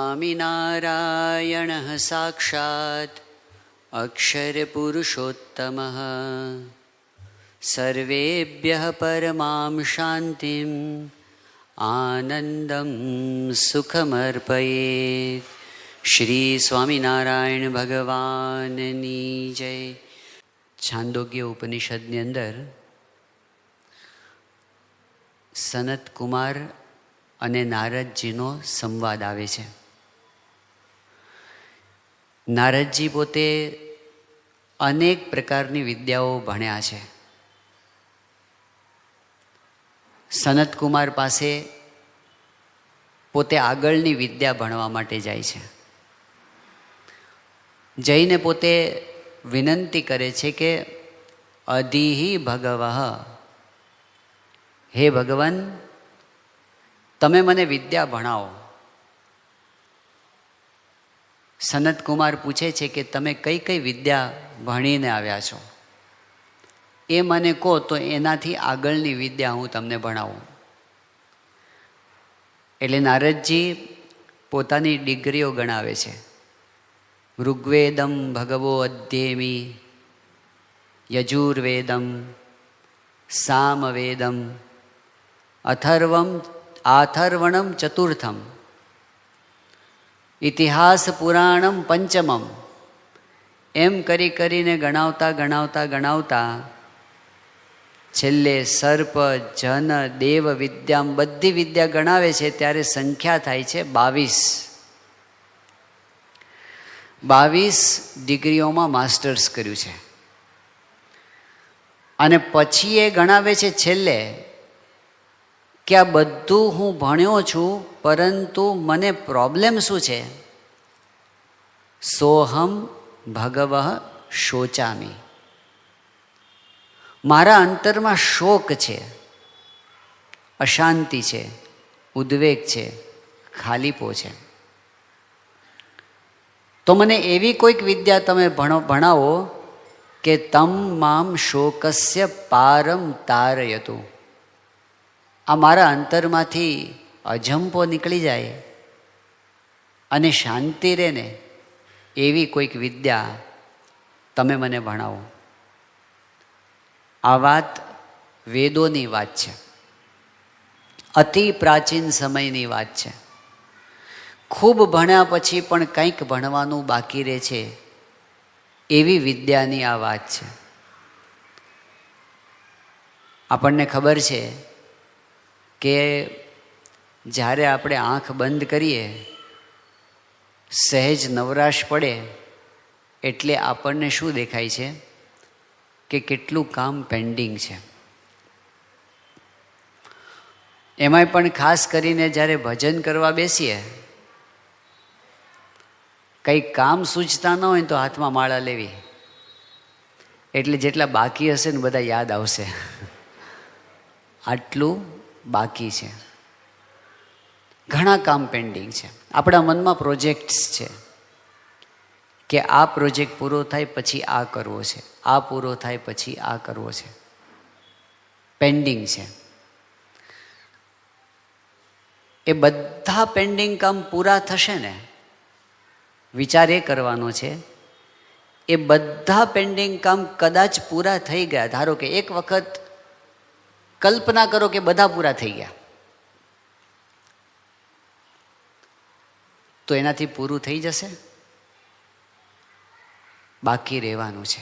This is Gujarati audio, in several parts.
સ્વામિનારાયણઃ સાક્ષાત અક્ષરપુરુષોત્તમઃ સર્વેભ્યઃ પરમાં શાંતિં આનંદં સુખમર્પયેત. શ્રી સ્વામિનારાયણ ભગવાનની જય. છાંદોગ્ય ઉપનિષદની અંદર સનત કુમાર અને નારદજીનો સંવાદ આવે છે. નારદજી પોતે અનેક પ્રકારની વિદ્યાઓ ભણ્યા છે. સનત કુમાર પાસે પોતે આગળની વિદ્યા ભણવા માટે જાય છે. જઈને પોતે વિનંતી કરે છે કે અધિહિ ભગવઃ, હે ભગવાન, તમે મને વિદ્યા ભણાવો. સનત કુમાર પૂછે છે કે તમે કઈ કઈ વિદ્યા ભણીને આવ્યા છો, એ મને કહો તો એનાથી આગળની વિદ્યા હું તમને ભણાવું. એટલે નારદજી પોતાની ડિગ્રીઓ ગણાવે છે. ઋગ્વેદમ ભગવો અધ્યેમિ, યજુર્વેદમ, સામવેદમ, અથર્વણમ ચતુર્થમ, ઇતિહાસ પુરાણમ પંચમમ. એમ કરીને ગણાવતા છેલ્લે સર્પ, જન, દેવ વિદ્યા, બધી વિદ્યા ગણાવે છે ત્યારે સંખ્યા થાય છે 22 ડિગ્રીઓમાં માસ્ટર્સ કર્યું છે. અને પછી એ ગણાવે છે છેલ્લે કે આ બધું હું ભણ્યો છું, પરંતુ મને પ્રોબ્લેમ શું છે? સોહમ ભગવઃ શોચામી. મારા અંતરમાં શોક છે, અશાંતિ છે, ઉદ્વેગ છે, ખાલીપો છે. તો મને એવી કોઈક વિદ્યા તમે ભણાવો કે તમ મામ શોકસ્ય પારમ તારયતુ. આ મારા અંતરમાંથી અજંપો નીકળી જાય અને શાંતિ રહે ને, એવી કોઈક વિદ્યા તમે મને ભણાવો. આ વાત વેદોની વાત છે, અતિ પ્રાચીન સમયની વાત છે. ખૂબ ભણ્યા પછી પણ કંઈક ભણવાનું બાકી રહે છે, એવી વિદ્યાની આ વાત છે. આપણને ખબર છે કે જ્યારે આપણે આંખ બંધ કરીએ, સહેજ નવરાશ પડે એટલે આપણને શું દેખાય છે કે કેટલું કામ પેન્ડિંગ છે. એમાંય પણ ખાસ કરીને જ્યારે ભજન કરવા બેસીએ, કંઈ કામ સૂચતા ન હોય તો હાથમાં માળા લેવી, એટલે જેટલા બાકી હશે ને બધા યાદ આવશે. આટલું બાકી છે, ઘણા કામ પેન્ડિંગ છે. આપણા મનમાં પ્રોજેક્ટ્સ છે કે આ પ્રોજેક્ટ પૂરો થાય પછી આ કરવો છે, આ પૂરો થાય પછી આ કરવો છે, પેન્ડિંગ છે. એ બધા પેન્ડિંગ કામ પૂરા થશે ને, વિચાર એ કરવાનો છે, એ બધા પેન્ડિંગ કામ કદાચ પૂરા થઈ ગયા. ધારો કે એક વખત કલ્પના કરો કે બધા પૂરા થઈ ગયા, તો એનાથી પૂરું થઈ જશે? બાકી રહેવાનું છે.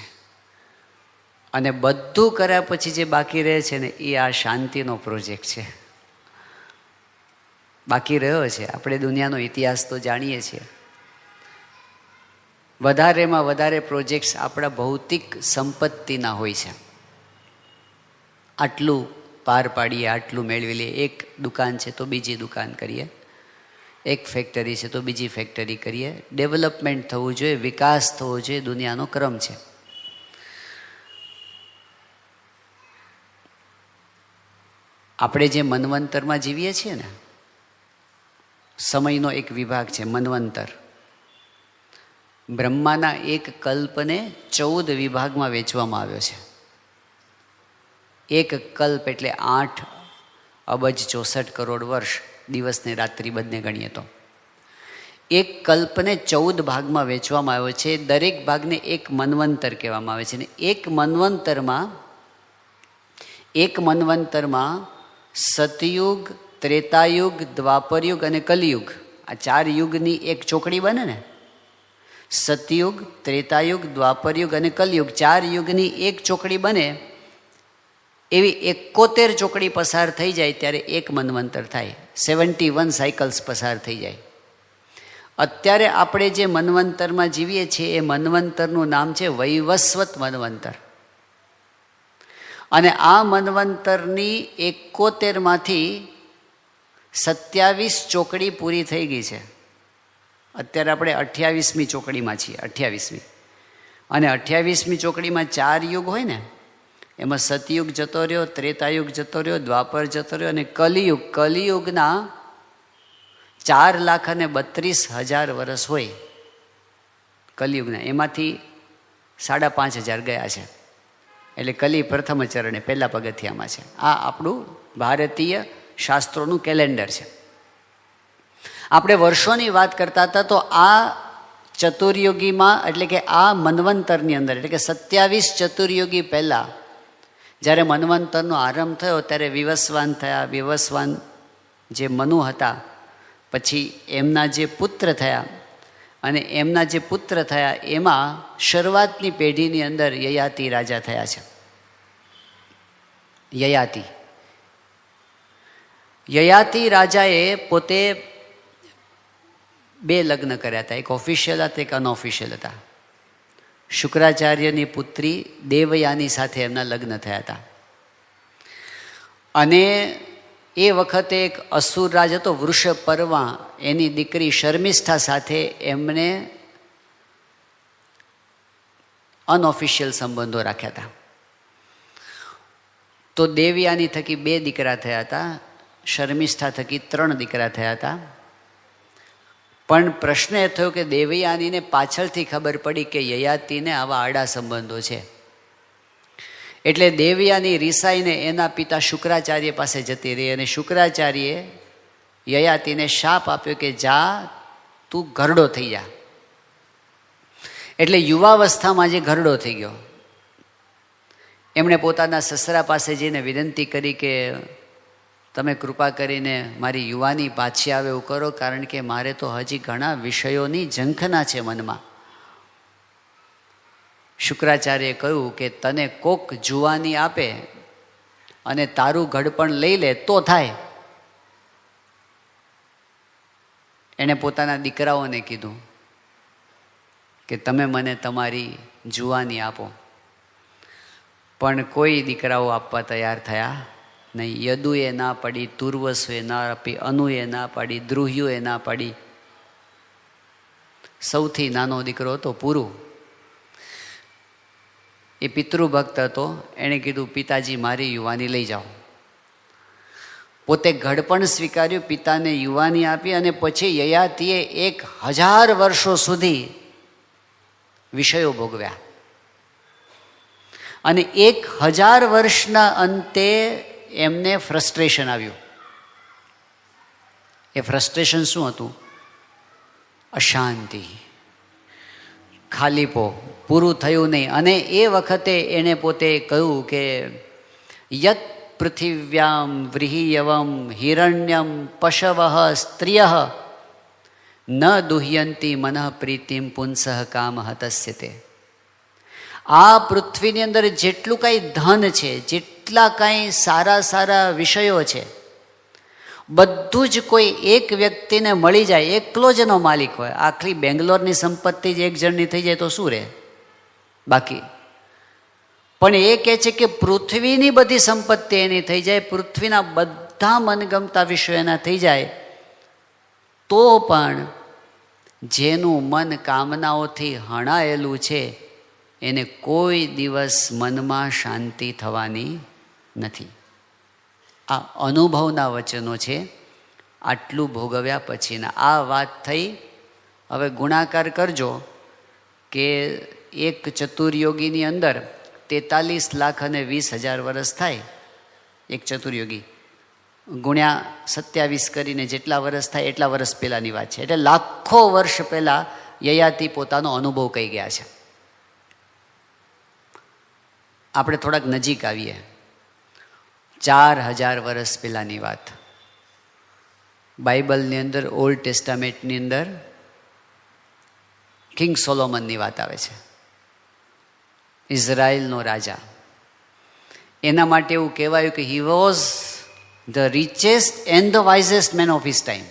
અને બધું કર્યા પછી જે બાકી રહે છે ને, એ આ શાંતિનો પ્રોજેક્ટ છે. બાકી રહ્યો છે. આપણે દુનિયાનો ઇતિહાસ તો જાણીએ છીએ. વધારેમાં વધારે પ્રોજેક્ટ્સ આપણા ભૌતિક સંપત્તિના હોય છે. આટલું પાર પાડીએ, આટલું મેળવી લઈએ. એક દુકાન છે તો બીજી દુકાન કરીએ, એક ફેક્ટરી છે તો બીજી ફેક્ટરી કરીએ. ડેવલપમેન્ટ થવું જોઈએ, વિકાસ થવો જોઈએ, દુનિયાનો ક્રમ છે. આપણે જે મન્વંતરમાં જીવીએ છીએ ને, સમયનો એક વિભાગ છે મન્વંતર. બ્રહ્માના એક કલ્પને 14 વિભાગમાં વેચવામાં આવ્યો છે. એક કલ્પ એટલે 8 અબજ 64 કરોડ વર્ષ, દિવસને રાત્રિ બંને ગણીએ તો. એક કલ્પને 14 ભાગમાં વહેંચવામાં આવ્યો છે. દરેક ભાગને એક મન્વંતર કહેવામાં આવે છે. અને એક મન્વંતરમાં સતયુગ, ત્રેતાયુગ, દ્વાપરયુગ અને કલિયુગ, આ 4 યુગની એક ચોકડી બને ને. સતયુગ, ત્રેતાયુગ, દ્વાપરયુગ અને કલિયુગ 4 યુગની એક ચોકડી બને. એવી 71 ચોકડી પસાર થઈ જાય ત્યારે એક મન્વંતર થાય. 71 સાયકલ્સ પસાર થઈ જાય. અત્યારે આપણે જે મન્વંતરમાં જીવીએ છીએ એ મન્વંતરનું નામ છે વૈવસ્વત મન્વંતર. અને આ મન્વંતરની 71માંથી 27 ચોકડી પૂરી થઈ ગઈ છે. અત્યારે આપણે 28મી ચોકડીમાં છીએ. 28મી અને 28મી ચોકડીમાં 4 યુગ હોય ને, એમાં સતયુગ જતો રહ્યો, ત્રેતાયુગ જતો રહ્યો, દ્વાપર જતો રહ્યો અને કલિયુગ. કલિયુગના 4,32,000 વર્ષ હોય કલિયુગના, એમાંથી 5,500 ગયા છે. એટલે કલી પ્રથમ ચરણે પહેલા પગથિયામાં છે. આ આપણું ભારતીય શાસ્ત્રોનું કેલેન્ડર છે. આપણે વર્ષોની વાત કરતા હતા તો આ ચતુર્યુગીમાં એટલે કે આ મન્વંતરની અંદર એટલે કે 27 ચતુર્યુગી પહેલાં જ્યારે મન્વંતરનો આરંભ થયો ત્યારે વિવસ્વાન થયા. વિવસ્વાન જે મનુ હતા, પછી એમના જે પુત્ર થયા અને એમના જે પુત્ર થયા એમાં શરૂઆતની પેઢીની અંદર યયાતિ રાજા થયા છે. યયાતિ રાજાએ પોતે 2 લગ્ન કર્યા હતા. એક ઓફિશિયલ હતા, એક અનઓફિશિયલ હતા. શુક્રાચાર્યની પુત્રી દેવયાની સાથે એમના લગ્ન થયા હતા. અને એ વખતે એક અસુર રાજ હતો વૃષપર્વા, એની દીકરી શર્મિષ્ઠા સાથે એમને અનઓફિશિયલ સંબંધો રાખ્યા હતા. તો દેવયાની થકી 2 દીકરા થયા હતા, શર્મિષ્ઠા થકી 3 દીકરા થયા હતા. પણ પ્રશ્ન એ થયો કે દેવયાનીને પાછળથી ખબર પડી કે યયાતિને આવા આડા સંબંધો છે. એટલે દેવયાની રિસાઈને એના પિતા શુક્રાચાર્ય પાસે જતી રહી અને શુક્રાચાર્યે યયાતિને શાપ આપ્યો કે જા, તું ઘરડો થઈ જા. એટલે યુવાવસ્થામાં જે ઘરડો થઈ ગયો, એમણે પોતાના સસરા પાસે જઈને વિનંતી કરી કે તમે કૃપા કરીને મારી યુવાની પાછી આવે એવું કરો, કારણ કે મારે તો હજી ઘણા વિષયોની ઝંખના છે મનમાં. શુક્રાચાર્યએ કહ્યું કે તને કોક જુવાની આપે અને તારું ઘડપણ લઈ લે તો થાય. એણે પોતાના દીકરાઓને કીધું કે તમે મને તમારી જુવાની આપો. પણ કોઈ દીકરાઓ આપવા તૈયાર થયા નહીં. યદુએ ના પાડી, તુર્વસુએ ના આપી, અનુએ ના પાડી, દ્રુહ્યુએ ના પાડી. સૌથી નાનો દીકરો હતો પુરુ, એ પિતૃભક્ત હતો. એણે કીધું પિતાજી મારી યુવાની લઈ જાઓ. પોતે ઘડપણ સ્વીકાર્યું, પિતાને યુવાની આપી અને પછી યયાતિએ 1000 વર્ષો સુધી વિષયો ભોગવ્યા. અને 1000 વર્ષના અંતે એમને ફ્રસ્ટ્રેશન આવ્યું. એ ફ્રસ્ટ્રેશન શું હતું? અશાંતિ, ખાલીપો, પૂરું થયું નહીં. અને એ વખતે એણે પોતે કહ્યું કે યત પૃથિવ્યામ વ્રીહિયવમ હિરણ્યમ પશવઃ સ્ત્રિયઃ ન દુહ્યંતી મનઃ પ્રીતિમ પુંસઃ કામઃ તસ્યતે. આ પૃથ્વીની અંદર જેટલું કાંઈ ધન છે, જેટલા કાંઈ સારા સારા વિષયો છે, બધું જ કોઈ એક વ્યક્તિને મળી જાય, એકલો જ એનો માલિક હોય. આખી બેંગ્લોરની સંપત્તિ જ એક જણની થઈ જાય તો શું રહે બાકી? પણ એ કહે છે કે પૃથ્વીની બધી સંપત્તિ એની થઈ જાય, પૃથ્વીના બધા મનગમતા વિષયો એના થઈ જાય, તો પણ જેનું મન કામનાઓથી હણાયેલું છે એને કોઈ દિવસ મનમાં શાંતિ થવાની નથી. આ અનુભવના વચનો છે. આટલું ભોગવ્યા પછીના આ વાત થઈ. હવે ગુણાકાર કરજો કે એક ચતુર્યોગીની અંદર 43,20,000 વર્ષ થાય એક ચતુર્યોગી. ગુણ્યા 27 કરીને જેટલા વર્ષ થાય એટલા વર્ષ પહેલાંની વાત છે. એટલે લાખો વર્ષ પહેલાં યયાતિ પોતાનો અનુભવ કહી ગયા છે. આપણે થોડાક નજીક આવીએ. 4000 વર્ષ પહેલાંની વાત. બાઇબલની અંદર, ઓલ્ડ ટેસ્ટામેન્ટની અંદર કિંગ સોલોમનની વાત આવે છે, ઇઝરાયલનો રાજા. એના માટે એવું કહેવાયું કે he was the richest and the wisest man of his time.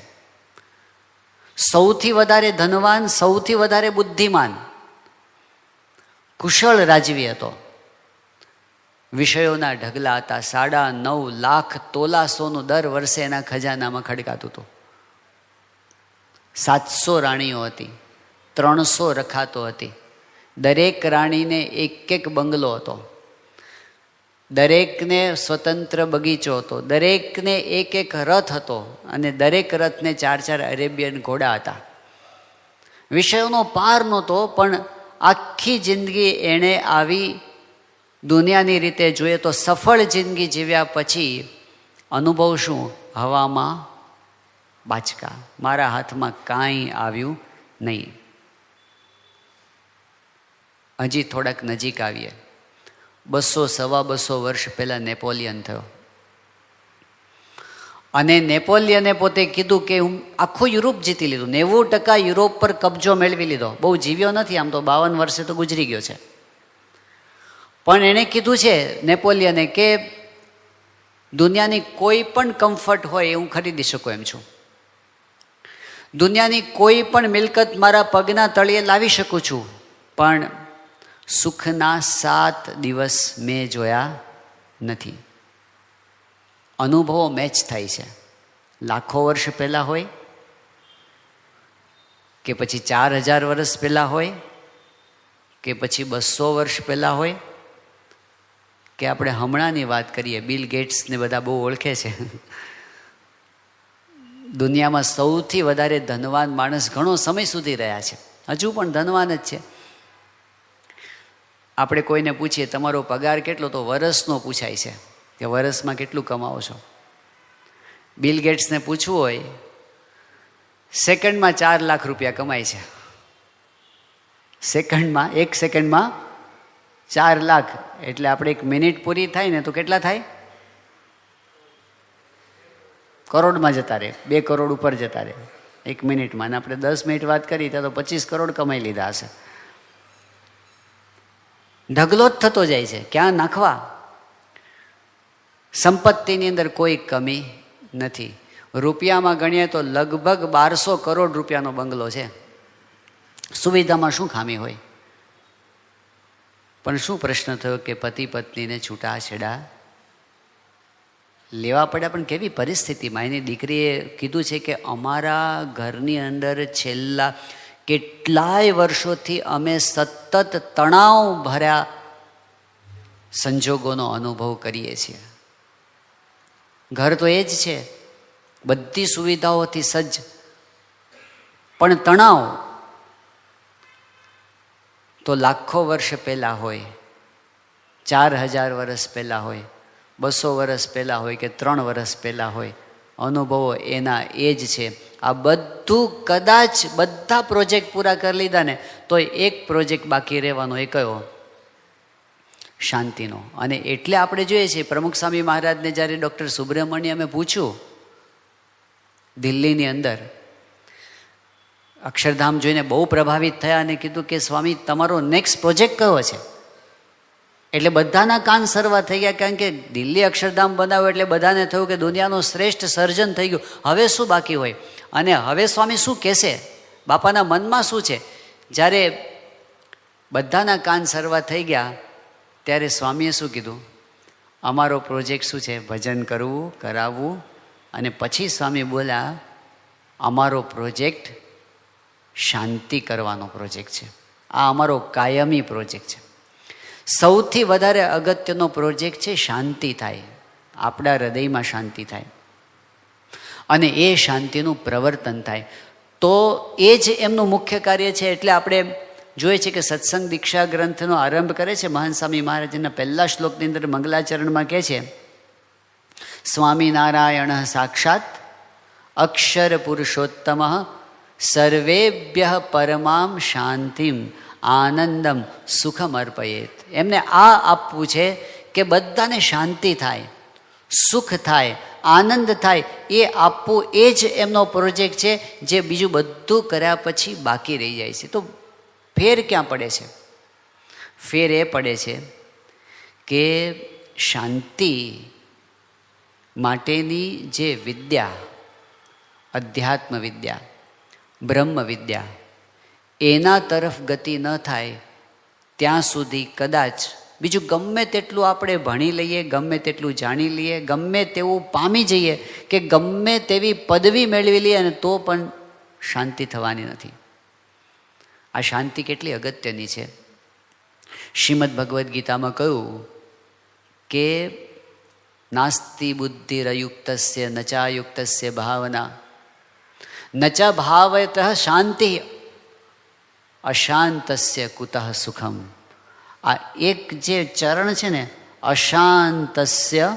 સૌથી વધારે ધનવાન, સૌથી વધારે બુદ્ધિમાન, કુશળ રાજવી હતો. વિષયોના ઢગલા હતા. 9.5 લાખ તોલા સોનું દર વર્ષે એના ખજાનામાં ખડકાતું હતું. 700 રાણીઓ હતી, 300 રખાતો હતી. દરેક રાણીને એક બંગલો હતો, દરેકને સ્વતંત્ર બગીચો હતો, દરેકને એક રથ હતો અને દરેક રથને 4 અરેબિયન ઘોડા હતા. વિષયોનો પાર નહોતો, પણ આખી જિંદગી એણે આવી દુનિયાની રીતે જોઈએ તો સફળ જિંદગી જીવ્યા પછી અનુભવ શું? હવામાં બાચકા, મારા હાથમાં કાંઈ આવ્યું નહીં. હજી થોડાક નજીક આવીએ. 200-250 વર્ષ પહેલાં નેપોલિયન થયો. અને નેપોલિયને પોતે કીધું કે હું આખું યુરોપ જીતી લીધું, 90% યુરોપ પર કબજો મેળવી લીધો. બહુ જીવ્યો નથી, આમ તો 52 વર્ષે તો ગુજરી ગયો છે. પણ એણે કીધું છે નેપોલિયને કે દુનિયાની કોઈ પણ કમ્ફર્ટ હોય એ હું ખરીદી શકું એમ છું. દુનિયાની કોઈ પણ મિલકત મારા પગના તળિયે લાવી શકું છું, પણ સુખના 7 દિવસ મેં જોયા નથી. અનુભવો મેચ થાય છે. લાખો વર્ષ પહેલાં હોય કે પછી 4000 વર્ષ પહેલાં હોય કે પછી 200 વર્ષ પહેલાં હોય કે આપણે હમણાંની વાત કરીએ. બિલ ગેટ્સને બધા બહુ ઓળખે છે. દુનિયામાં સૌથી વધારે ધનવાન માણસ ઘણો સમય સુધી રહ્યા છે, હજુ પણ ધનવાન જ છે. આપણે કોઈને પૂછીએ તમારો પગાર કેટલો, તો વર્ષનો પૂછાય છે કે વર્ષમાં કેટલું કમાવો છો. બિલ ગેટ્સને પૂછવું હોય, સેકન્ડમાં 4 લાખ રૂપિયા કમાય છે. સેકન્ડમાં, 1 સેકન્ડમાં 4 લાખ. એટલે આપણે 1 મિનિટ પૂરી થાય ને તો કેટલા થાય? કરોડમાં જતા રહે, 2 કરોડ ઉપર જતા રહે 1 મિનિટમાં. અને આપણે 10 મિનિટ વાત કરી ત્યાં તો 25 કરોડ કમાઈ લીધા હશે. ઢગલો જ થતો જાય છે. ક્યાં નાખવા? સંપત્તિની અંદર કોઈ કમી નથી. રૂપિયામાં ગણીએ તો લગભગ 1200 કરોડ રૂપિયાનો બંગલો છે. સુવિધામાં શું ખામી હોય? પણ શું પ્રશ્ન થયો કે પતિ પત્નીને છૂટાછેડા લેવા પડ્યા. પણ કેવી પરિસ્થિતિમાં? એની દીકરીએ કીધું છે કે અમારા ઘરની અંદર છેલ્લા કેટલાય વર્ષોથી અમે સતત તણાવ ભર્યા સંજોગોનો અનુભવ કરીએ છીએ. ઘર તો એ જ છે, બધી સુવિધાઓથી સજ્જ, પણ તણાવ તો લાખો વર્ષ પહેલાં હોય, 4000 વર્ષ પહેલાં હોય, 200 વર્ષ પહેલાં હોય કે 3 વર્ષ પહેલાં હોય. અનુભવો એના એ જ છે. આ બધું કદાચ બધા પ્રોજેક્ટ પૂરા કરી લીધા ને તો એક પ્રોજેક્ટ બાકી રહેવાનો, એ કયો? શાંતિનો. અને એટલે આપણે જોઈએ છીએ પ્રમુખ સ્વામી મહારાજને જ્યારે ડૉક્ટર સુબ્રમણ્યમે પૂછ્યું દિલ્હીની અંદર, અક્ષરધામ જોઈને બહુ પ્રભાવિત થયા અને કીધું કે સ્વામી તમારો નેક્સ્ટ પ્રોજેક્ટ કયો છે? એટલે બધાના કાન સરવા થઈ ગયા, કારણ કે દિલ્હી અક્ષરધામ બનાવ્યો એટલે બધાને થયું કે દુનિયાનું શ્રેષ્ઠ સર્જન થઈ ગયું, હવે શું બાકી હોય? અને હવે સ્વામી શું કહેશે? બાપાના મનમાં શું છે? જ્યારે બધાના કાન સરવા થઈ ગયા ત્યારે સ્વામીએ શું કીધું? અમારો પ્રોજેક્ટ શું છે? ભજન કરવું, કરાવવું. અને પછી સ્વામી બોલ્યા, અમારો પ્રોજેક્ટ શાંતિ કરવાનો પ્રોજેક્ટ છે. આ અમારો કાયમી પ્રોજેક્ટ છે. સૌથી વધારે અગત્યનો પ્રોજેક્ટ છે શાંતિ થાય, આપણા હૃદયમાં શાંતિ થાય અને એ શાંતિનું પ્રવર્તન થાય. તો એ જ એમનું મુખ્ય કાર્ય છે. એટલે આપણે જોઈએ છીએ કે સત્સંગ દીક્ષા ગ્રંથનો આરંભ કરે છે મહાન સ્વામી મહારાજના પહેલા શ્લોકની અંદર મંગલાચરણમાં કહે છે, સ્વામિનારાયણ સાક્ષાત અક્ષર પુરુષોત્તમ સર્વેભ્ય પરમામ શાંતિમ આનંદમ સુખમ અર્પયેત. એમને આ આપવું છે કે બધાને શાંતિ થાય, સુખ થાય, આનંદ થાય, એ આપવું એ જ એમનો પ્રોજેક્ટ છે, જે બીજું બધું કર્યા પછી બાકી રહી જાય છે. તો ફેર ક્યાં પડે છે? ફેર એ પડે છે કે શાંતિ માટેની જે વિદ્યા, અધ્યાત્મ વિદ્યા, બ્રહ્મ વિદ્યા, એના તરફ ગતિ ન થાય ત્યાં સુધી કદાચ બીજું ગમે તેટલું આપણે ભણી લઈએ, ગમે તેટલું જાણી લઈએ, ગમે તેવું પામી જઈએ, કે ગમે તેવી પદવી મેળવી લઈએ, અને તો પણ શાંતિ થવાની નથી. આ શાંતિ કેટલી અગત્યની છે. શ્રીમદ ભગવદ્ ગીતામાં કહ્યું કે નાસ્તિ બુદ્ધિરયુક્તસ્ય નચાયુક્તસ્ય ભાવના નચ ભાવયત શાંતિ અશાંતસ્ય કુતઃ સુખમ. આ એક જે ચરણ છે ને, અશાંતસ્ય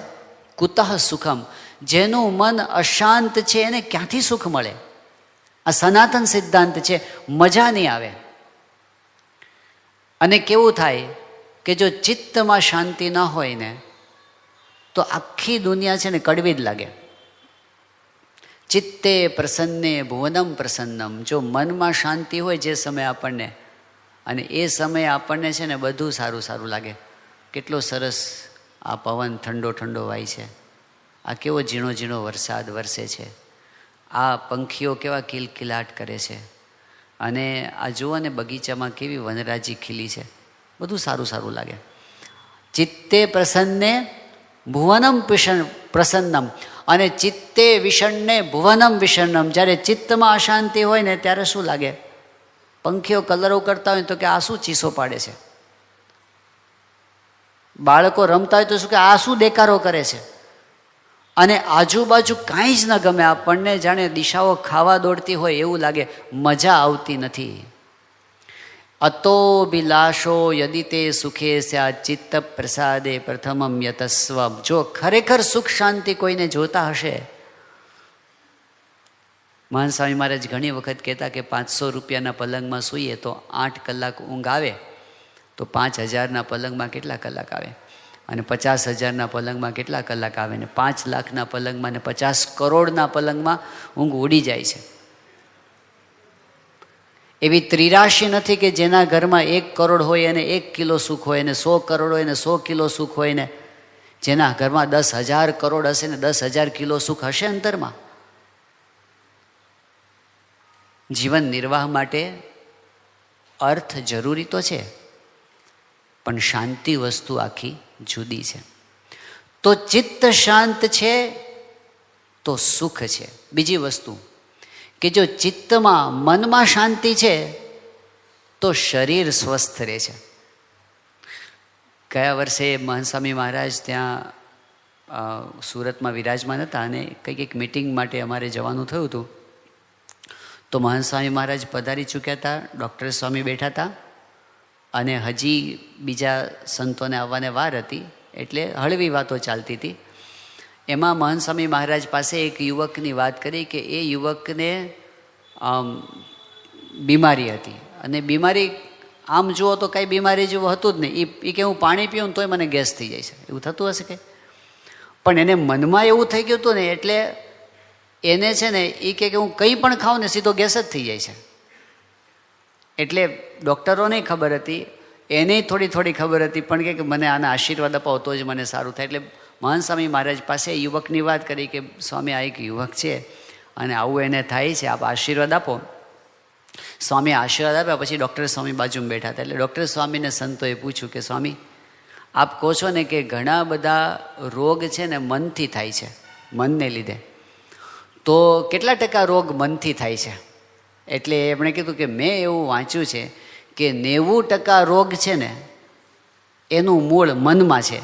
કુતઃ સુખમ, જેનું મન અશાંત છે એને ક્યાંથી સુખ મળે? આ સનાતન સિદ્ધાંત છે. મજા નહીં આવે. અને કેવું થાય કે જો ચિત્તમાં શાંતિ ન હોય ને, તો આખી દુનિયા છે ને કડવી જ લાગે. ચિત્તે પ્રસન્ને ભુવનમ પ્રસન્નમ. જો મનમાં શાંતિ હોય જે સમયે આપણને, અને એ સમયે આપણને છે ને બધું સારું સારું લાગે. કેટલો સરસ આ પવન ઠંડો ઠંડો વાય છે, આ કેવો ઝીણો ઝીણો વરસાદ વરસે છે, આ પંખીઓ કેવા કિલકિલાટ કરે છે, અને આ જુઓ ને બગીચામાં કેવી વનરાજી ખીલી છે, બધું સારું સારું લાગે. ચિત્તે પ્રસન્ને ભુવનમ પ્રસન્નમ, અને ચિત્તે વિષણ્ણે ભુવનમ વિષણ્ણમ. જ્યારે ચિત્તમાં અશાંતિ હોય ને ત્યારે શું લાગે? પંખીઓ કલરો કરતા હોય તો કે આ શું ચીસો પાડે છે, બાળકો રમતા હોય તો શું કે આ શું દેકારો કરે છે, અને આજુબાજુ કાંઈ જ ન ગમે આપણને, જાણે દિશાઓ ખાવા દોડતી હોય એવું લાગે, મજા આવતી નથી. અતો બિલાશો યદિ તે સુખે સ્યા ચિત્ત પ્રસાદે પ્રથમમ યતસ્વ. જો ખરેખર સુખ શાંતિ કોઈને જોતા હશે, મહાન સ્વામી મહારાજ ઘણી વખત કહેતા કે 500 રૂપિયાના પલંગમાં સૂઈએ તો 8 કલાક ઊંઘ આવે, તો 5000ના પલંગમાં કેટલા કલાક આવે, અને 50,000ના પલંગમાં કેટલા કલાક આવે, ને 5 લાખના પલંગમાં ને 50 કરોડના પલંગમાં ઊંઘ ઉડી જાય છે. એવી ત્રિરાશિ નથી કે જેના ઘરમાં 1 કરોડ હોય અને 1 કિલો સુખ હોય, ને 100 કરોડ હોય ને 100 કિલો સુખ હોય, ને જેના ઘરમાં 10,000 કરોડ હશે ને 10,000 કિલો સુખ હશે અંતરમાં. જીવન નિર્વાહ માટે અર્થ જરૂરી તો છે, પણ શાંતિ વસ્તુ આખી જુદી છે. તો ચિત્ત શાંત છે તો સુખ છે. બીજી વસ્તુ કે જો ચિત્તમાં મનમાં શાંતિ છે તો શરીર સ્વસ્થ રહે છે. ગયા વર્ષે મહાન સ્વામી મહારાજ ત્યાં સુરતમાં વિરાજમાન હતા, અને કંઈક એક મિટિંગ માટે અમારે જવાનું થયું હતું. તો મહાન સ્વામી મહારાજ પધારી ચૂક્યા હતા, ડૉક્ટર સ્વામી બેઠા હતા, અને હજી બીજા સંતોને આવવાને વાર હતી, એટલે હળવી વાતો ચાલતી હતી. એમાં મહાન સ્વામી મહારાજ પાસે એક યુવકની વાત કરી કે એ યુવકને બીમારી હતી, અને બીમારી આમ જુઓ તો કાંઈ બીમારી જેવું હતું જ નહીં. એ કે હું પાણી પીવું તોય મને ગેસ થઈ જાય છે, એવું થતું હશે કે? પણ એને મનમાં એવું થઈ ગયું હતું ને, એટલે એને છે ને એ કે હું કંઈ પણ ખાઉં ને સીધો ગેસ જ થઈ જાય છે. એટલે ડૉક્ટરોને ખબર હતી, એને થોડી થોડી ખબર હતી, પણ કે મને આના આશીર્વાદ અપાવો તો જ મને સારું થાય. એટલે મહાન સ્વામી મહારાજ પાસે યુવકની વાત કરી કે સ્વામી આ એક યુવક છે અને આવું એને થાય છે, આપ આશીર્વાદ આપો. સ્વામી આશીર્વાદ આપ્યા પછી ડૉક્ટર સ્વામી બાજુમાં બેઠા હતા. એટલે ડૉક્ટર સ્વામીને સંતોએ પૂછ્યું કે સ્વામી આપ કહો છો ને કે ઘણા બધા રોગ છે ને મનથી થાય છે, મનને લીધે, તો કેટલા ટકા રોગ મનથી થાય છે? એટલે એમણે કીધું કે મેં એવું વાંચ્યું છે કે 90% રોગ છે ને એનું મૂળ મનમાં છે.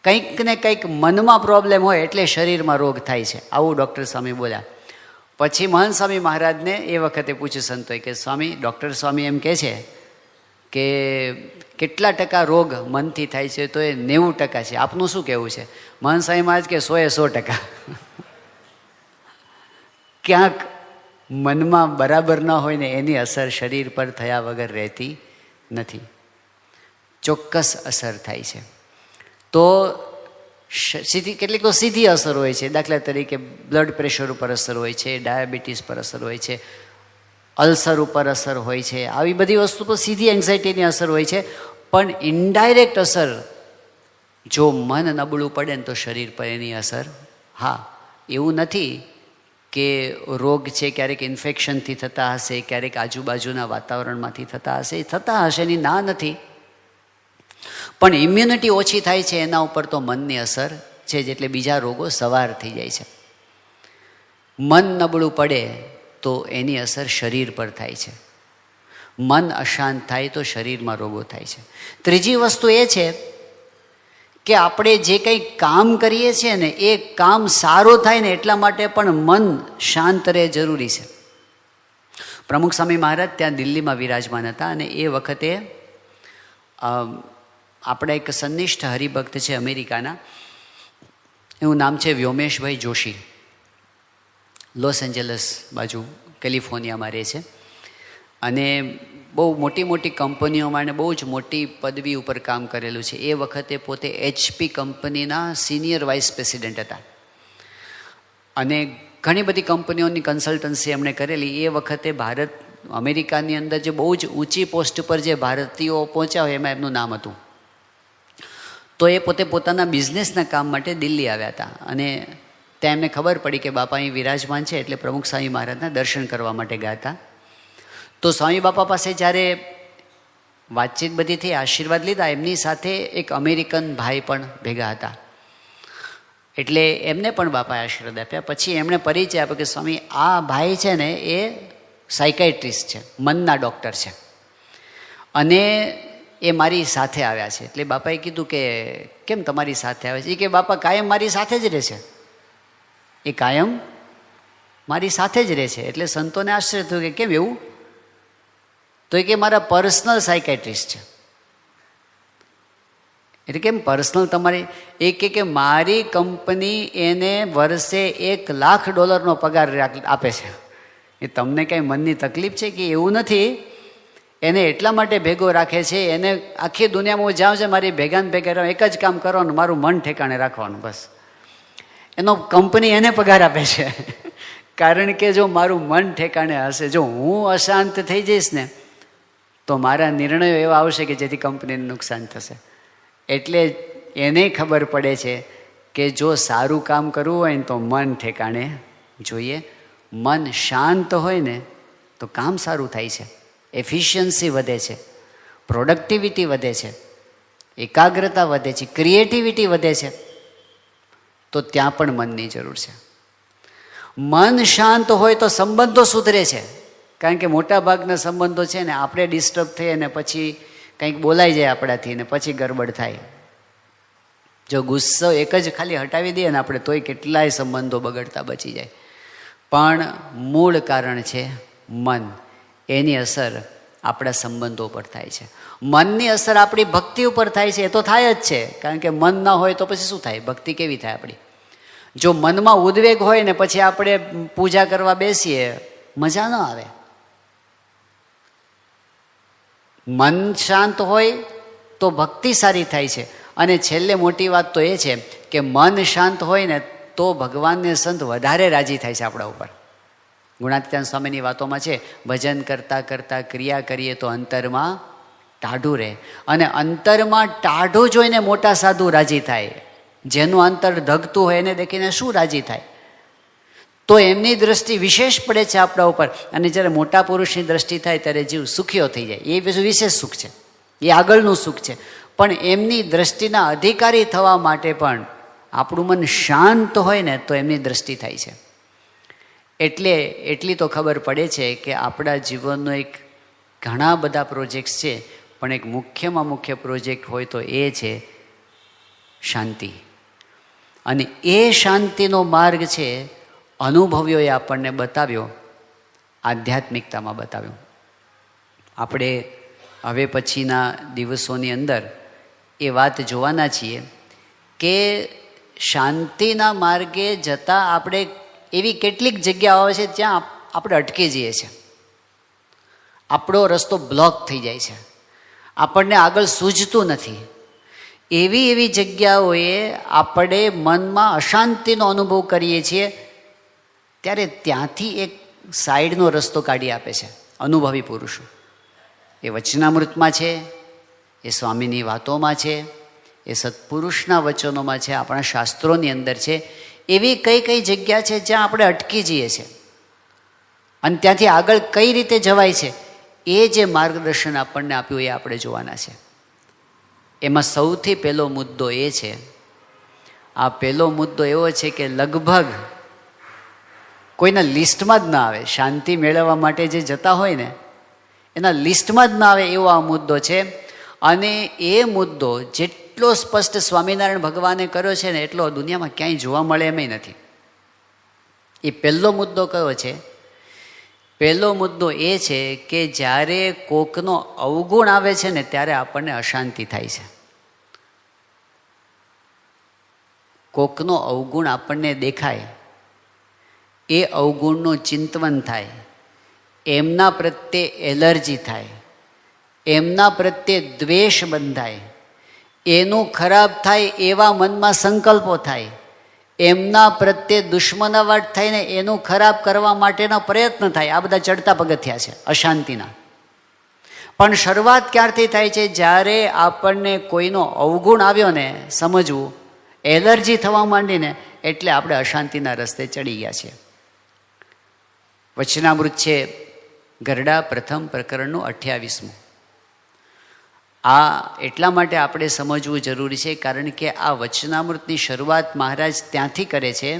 કંઈક ને કંઈક મનમાં પ્રોબ્લેમ હોય એટલે શરીરમાં રોગ થાય છે, આવું ડૉક્ટર સ્વામી બોલ્યા. પછી મહાન સ્વામી મહારાજને એ વખતે પૂછ્યું સંતોએ કે સ્વામી, ડૉક્ટર સ્વામી એમ કહે છે કે કેટલા ટકા રોગ મનથી થાય છે? તો એ 90% છે. આપનું શું કહેવું છે? મન સ્વામી મહારાજ કે 100% ક્યાંક મનમાં બરાબર ન હોય ને એની અસર શરીર પર થયા વગર રહેતી નથી, ચોક્કસ અસર થાય છે. તો સીધી, કેટલીક તો સીધી અસર હોય છે. દાખલા તરીકે બ્લડ પ્રેશર ઉપર અસર હોય છે, ડાયાબિટીસ પર અસર હોય છે, અલ્સર ઉપર અસર હોય છે. આવી બધી વસ્તુ પર સીધી એન્ઝાઇટીની અસર હોય છે. પણ ઇનડાયરેક્ટ અસર જો મન નબળું પડે ને તો શરીર પર એની અસર, હા, એવું નથી કે રોગ છે ક્યારેક ઇન્ફેક્શનથી થતા હશે, ક્યારેક આજુબાજુના વાતાવરણમાંથી થતા હશે, થતા હશે, એની ના નથી. પણ ઇમ્યુનિટી ઓછી થાય છે એના ઉપર તો મનની અસર છે જ, એટલે બીજા રોગો સવાર થઈ જાય છે. મન નબળું પડે તો એની અસર શરીર પર થાય છે. મન અશાંત થાય તો શરીરમાં રોગો થાય છે. ત્રીજી વસ્તુ એ છે કે આપણે જે કંઈ કામ કરીએ છીએ ને એ કામ સારું થાય ને એટલા માટે પણ મન શાંત રહે જરૂરી છે. પ્રમુખ સ્વામી મહારાજ ત્યાં દિલ્હીમાં વિરાજમાન હતા અને એ વખતે આપણા એક સંનિષ્ઠ હરિભક્ત છે અમેરિકાના, એનું નામ છે વ્યોમેશભાઈ જોશી. લોસ એન્જલસ બાજુ કેલિફોર્નિયામાં રહે છે અને બહુ મોટી મોટી કંપનીઓમાં અને બહુ જ મોટી પદવી ઉપર કામ કરેલું છે. એ વખતે પોતે HP કંપનીના સિનિયર વાઇસ પ્રેસિડેન્ટ હતા અને ઘણી બધી કંપનીઓની કન્સલ્ટન્સી એમણે કરેલી. એ વખતે ભારત, અમેરિકાની અંદર જે બહુ જ ઊંચી પોસ્ટ પર જે ભારતીયો પહોંચ્યા હોય એમાં એમનું નામ હતું. તો એ પોતે પોતાના બિઝનેસના કામ માટે દિલ્હી આવ્યા હતા અને ત્યાં એમને ખબર પડી કે બાપા અહીં વિરાજમાન છે, એટલે પ્રમુખ સ્વામી મહારાજના દર્શન કરવા માટે ગયા હતા. તો સ્વામી બાપા પાસે જ્યારે વાતચીત બધી થઈ, આશીર્વાદ લીધા, એમની સાથે એક અમેરિકન ભાઈ પણ ભેગા હતા. એટલે એમને પણ બાપાએ આશીર્વાદ આપ્યા. પછી એમણે પરિચય આપ્યો કે સ્વામી, આ ભાઈ છે ને એ સાયકાઇટ્રિસ્ટ છે, મનના ડૉક્ટર છે અને એ મારી સાથે આવ્યા છે. એટલે બાપાએ કીધું કે કેમ તમારી સાથે આવે છે? એ કે બાપા કાયમ મારી સાથે જ રહે છે, એ કાયમ મારી સાથે જ રહે છે. એટલે સંતોને આશ્ચર્ય થયું કે કેમ એવું? તો એ કે મારા પર્સનલ સાયકાઇટ્રિસ્ટ છે. એટલે કેમ પર્સનલ તમારી? એ કે મારી કંપની એને વર્ષે $1,00,000 પગાર આપે છે. એ તમને કાંઈ મનની તકલીફ છે કે? એવું નથી, એને એટલા માટે ભેગો રાખે છે, એને આખી દુનિયામાં હું જાઉં છે મારી ભેગા ને ભેગા એક જ કામ કરવાનું, મારું મન ઠેકાણે રાખવાનું, બસ. એનો કંપની એને પગાર આપે છે કારણ કે જો મારું મન ઠેકાણે હશે, જો હું અશાંત થઈ જઈશ ને તો મારા નિર્ણયો એવા આવશે કે જેથી કંપનીને નુકસાન થશે. એટલે એને ખબર પડે છે કે જો સારું કામ કરવું હોય ને તો મન ઠેકાણે જોઈએ. મન શાંત હોય ને તો કામ સારું થાય છે, એફિશિયન્સી વધે છે, પ્રોડક્ટિવિટી વધે છે, એકાગ્રતા વધે છે, ક્રિએટિવિટી વધે છે. તો ત્યાં પણ મનની જરૂર છે. મન શાંત હોય તો સંબંધો સુધરે છે, કારણ કે મોટા ભાગના સંબંધો છે ને આપણે ડિસ્ટર્બ થઈએ ને પછી કંઈક બોલાઈ જાય આપણાથી ને પછી ગરબડ થાય. જો ગુસ્સો એક જ ખાલી હટાવી દઈએ ને આપણે તોય કેટલાય સંબંધો બગડતા બચી જાય. પણ મૂળ કારણ છે મન. એની અસર આપણા સંબંધો પર થાય છે. મનની અસર આપણી ભક્તિ ઉપર થાય છે, એ તો થાય જ છે, કારણ કે મન ન હોય તો પછી શું થાય? ભક્તિ કેવી થાય આપણી? જો મનમાં ઉદ્વેગ હોય ને પછી આપણે પૂજા કરવા બેસીએ, મજા ન આવે. મન શાંત હોય તો ભક્તિ સારી થાય છે. અને છેલ્લે મોટી વાત તો એ છે કે મન શાંત હોય ને તો ભગવાનને સંત વધારે રાજી થાય છે આપણા ઉપર. ગુણાતીતાન સ્વામીની વાતોમાં છે, ભજન કરતાં કરતાં ક્રિયા કરીએ તો અંતરમાં ટાઢું રહે. અને અંતરમાં ટાઢું જોઈને મોટા સાધુ રાજી થાય. જેનું અંતર ધગતું હોય એને દેખીને શું રાજી થાય? તો એમની દ્રષ્ટિ વિશેષ પડે છે આપણા ઉપર. અને જ્યારે મોટા પુરુષની દ્રષ્ટિ થાય ત્યારે જીવ સુખીઓ થઈ જાય. એ વિશેષ સુખ છે, એ આગળનું સુખ છે. પણ એમની દ્રષ્ટિના અધિકારી થવા માટે પણ આપણું મન શાંત હોય ને તો એમની દ્રષ્ટિ થાય છે. એટલે એટલી તો ખબર પડે છે કે આપણા જીવનનો એક ઘણા બધા પ્રોજેક્ટ્સ છે, પણ એક મુખ્યમાં મુખ્ય પ્રોજેક્ટ હોય તો એ છે શાંતિ. અને એ શાંતિનો માર્ગ છે અનુભવીઓએ આપણને બતાવ્યો, આધ્યાત્મિકતામાં બતાવ્યો. આપણે હવે પછીના દિવસોની અંદર એ વાત જોવાના છીએ કે શાંતિના માર્ગે જતાં આપણે એવી કેટલીક જગ્યાઓ છે જ્યાં આપણે અટકી જઈએ છીએ, આપણો રસ્તો બ્લોક થઈ જાય છે, આપણને આગળ સૂઝતું નથી. એવી જગ્યાઓએ આપણે મનમાં અશાંતિનો અનુભવ કરીએ છીએ, ત્યારે ત્યાંથી એક સાઈડનો રસ્તો કાઢી આપે છે અનુભવી પુરુષો. એ વચનામૃતમાં છે, એ સ્વામીની વાતોમાં છે, એ સત્પુરુષના વચનોમાં છે, આપણા શાસ્ત્રોની અંદર છે. એવી કઈ જગ્યા છે જ્યાં આપણે અટકી જઈએ છીએ અને ત્યાંથી આગળ કઈ રીતે જવાય છે એ જે માર્ગદર્શન આપણને આપ્યું એ આપણે જોવાના છે. એમાં સૌથી પહેલો મુદ્દો એ છે, આ પહેલો મુદ્દો એવો છે કે લગભગ કોઈના લિસ્ટમાં જ ના આવે, શાંતિ મેળવવા માટે જે જતા હોય ને એના લિસ્ટમાં જ ના આવે એવો આ મુદ્દો છે. અને એ મુદ્દો જેટલો સ્પષ્ટ સ્વામિનારાયણ ભગવાને કર્યો છે ને એટલો દુનિયામાં ક્યાંય જોવા મળે એમ નથી. એ પહેલો મુદ્દો કયો છે? પહેલો મુદ્દો એ છે કે જ્યારે કોકનો અવગુણ આવે છે ને ત્યારે આપણને અશાંતિ થાય છે. કોકનો અવગુણ આપણને દેખાય, એ અવગુણનું ચિંતન થાય, એમના પ્રત્યે એલર્જી થાય, એમના પ્રત્યે દ્વેષ બંધાય, એનું ખરાબ થાય એવા મનમાં સંકલ્પો થાય, એમના પ્રત્યે દુશ્મનાવટ થઈને એનું ખરાબ કરવા માટેના પ્રયત્ન થાય. આ બધા ચડતા પગથિયા છે અશાંતિના. પણ શરૂઆત ક્યારથી થાય છે? જ્યારે આપણને કોઈનો અવગુણ આવ્યો ને સમજવું, એલર્જી થવા માંડીને એટલે આપણે અશાંતિના રસ્તે ચડી ગયા છીએ. વચનામૃત છે ગરડા પ્રથમ પ્રકરણનું 28મું. આ એટલા માટે આપણે સમજવું જરૂરી છે કારણ કે આ વચનામૃતની શરૂઆત મહારાજ ત્યાંથી કરે છે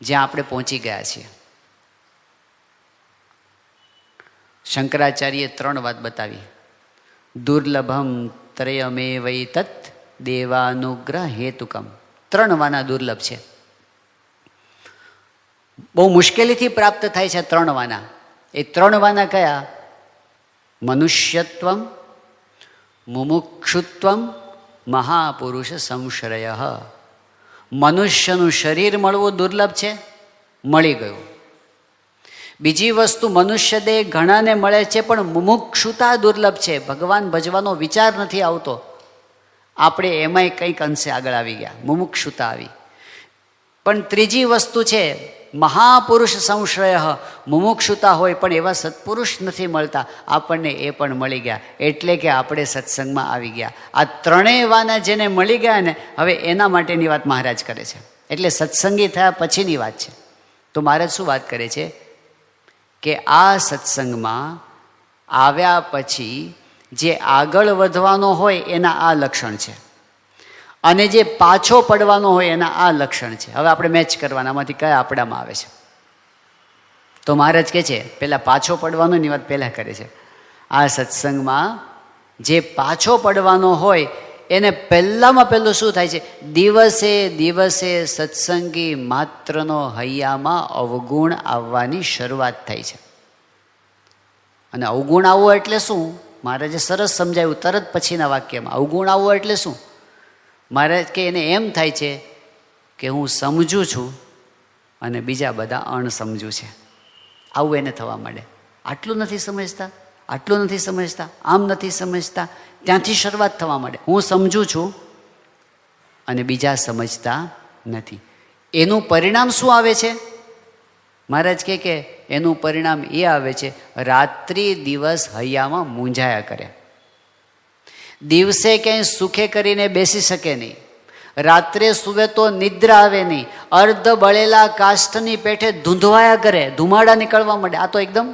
જ્યાં આપણે પહોંચી ગયા છીએ. શંકરાચાર્યે 3 વાત બતાવી. દુર્લભમ ત્રયમે વૈ તત્ દેવાનુગ્રહ હેતુકમ. 3 વાના દુર્લભ છે, બહુ મુશ્કેલીથી પ્રાપ્ત થાય છે 3 વાના. એ 3 વાના કયા? મનુષ્યત્વમ, મુમુક્ષુત્વમ, મહાપુરુષ સંશ્રય. મનુષ્યનું શરીર મળવું દુર્લભ છે, મળી ગયું. બીજી વસ્તુ, મનુષ્ય દેહ ઘણાને મળે છે પણ મુમુક્ષુતા દુર્લભ છે, ભગવાન ભજવાનો વિચાર નથી આવતો. આપણે એમાંય કંઈક અંશે આગળ આવી ગયા, મુમુક્ષુતા આવી. પણ ત્રીજી વસ્તુ છે મહાપુરુષ સંશ્રય. મુમુક્ષુતા હોય પણ એવા સત્પુરુષ નથી મળતા, આપણને એ પણ મળી ગયા, એટલે કે આપણે સત્સંગમાં આવી ગયા. આ 3 વાના જેને મળી ગયા ને, હવે એના માટેની વાત મહારાજ કરે છે. એટલે સત્સંગી થયા પછીની વાત છે. તો મહારાજ શું વાત કરે છે કે આ સત્સંગમાં આવ્યા પછી જે આગળ વધવાનો હોય એના આ લક્ષણ છે અને જે પાછો પડવાનો હોય એના આ લક્ષણ છે. હવે આપણે મેચ કરવાના, આમાંથી કયા આપણામાં આવે છે. તો મહારાજ કહે છે પહેલાં પાછો પડવાનોની વાત પહેલાં કરે છે. આ સત્સંગમાં જે પાછો પડવાનો હોય એને પહેલાંમાં પહેલું શું થાય છે? દિવસે દિવસે સત્સંગી માત્રનો હૈયામાં અવગુણ આવવાની શરૂઆત થાય છે. અને અવગુણ આવવો એટલે શું? મહારાજે સરસ સમજાવ્યું તરત પછીના વાક્યમાં. અવગુણ આવવો એટલે શું? મહારાજ કે એને એમ થાય છે કે હું સમજું છું અને બીજા બધા અણસમજુ છે, આવું એને થવા માંડે. આટલું નથી સમજતા, આટલું નથી સમજતા, આમ નથી સમજતા, ત્યાંથી શરૂઆત થવા માંડે. હું સમજું છું અને બીજા સમજતા નથી. એનું પરિણામ શું આવે છે? મહારાજ કે એનું પરિણામ એ આવે છે રાત્રિ દિવસ હૈયામાં મૂંઝાયા કરે. દિવસે ક્યાંય સુખે કરીને બેસી શકે નહીં, રાત્રે સૂવે તો નિદ્રા આવે નહીં, અર્ધ બળેલા કાષ્ઠની પેઠે ધૂંધવાયા કરે, ધુમાડા નીકળવા માંડે. આ તો એકદમ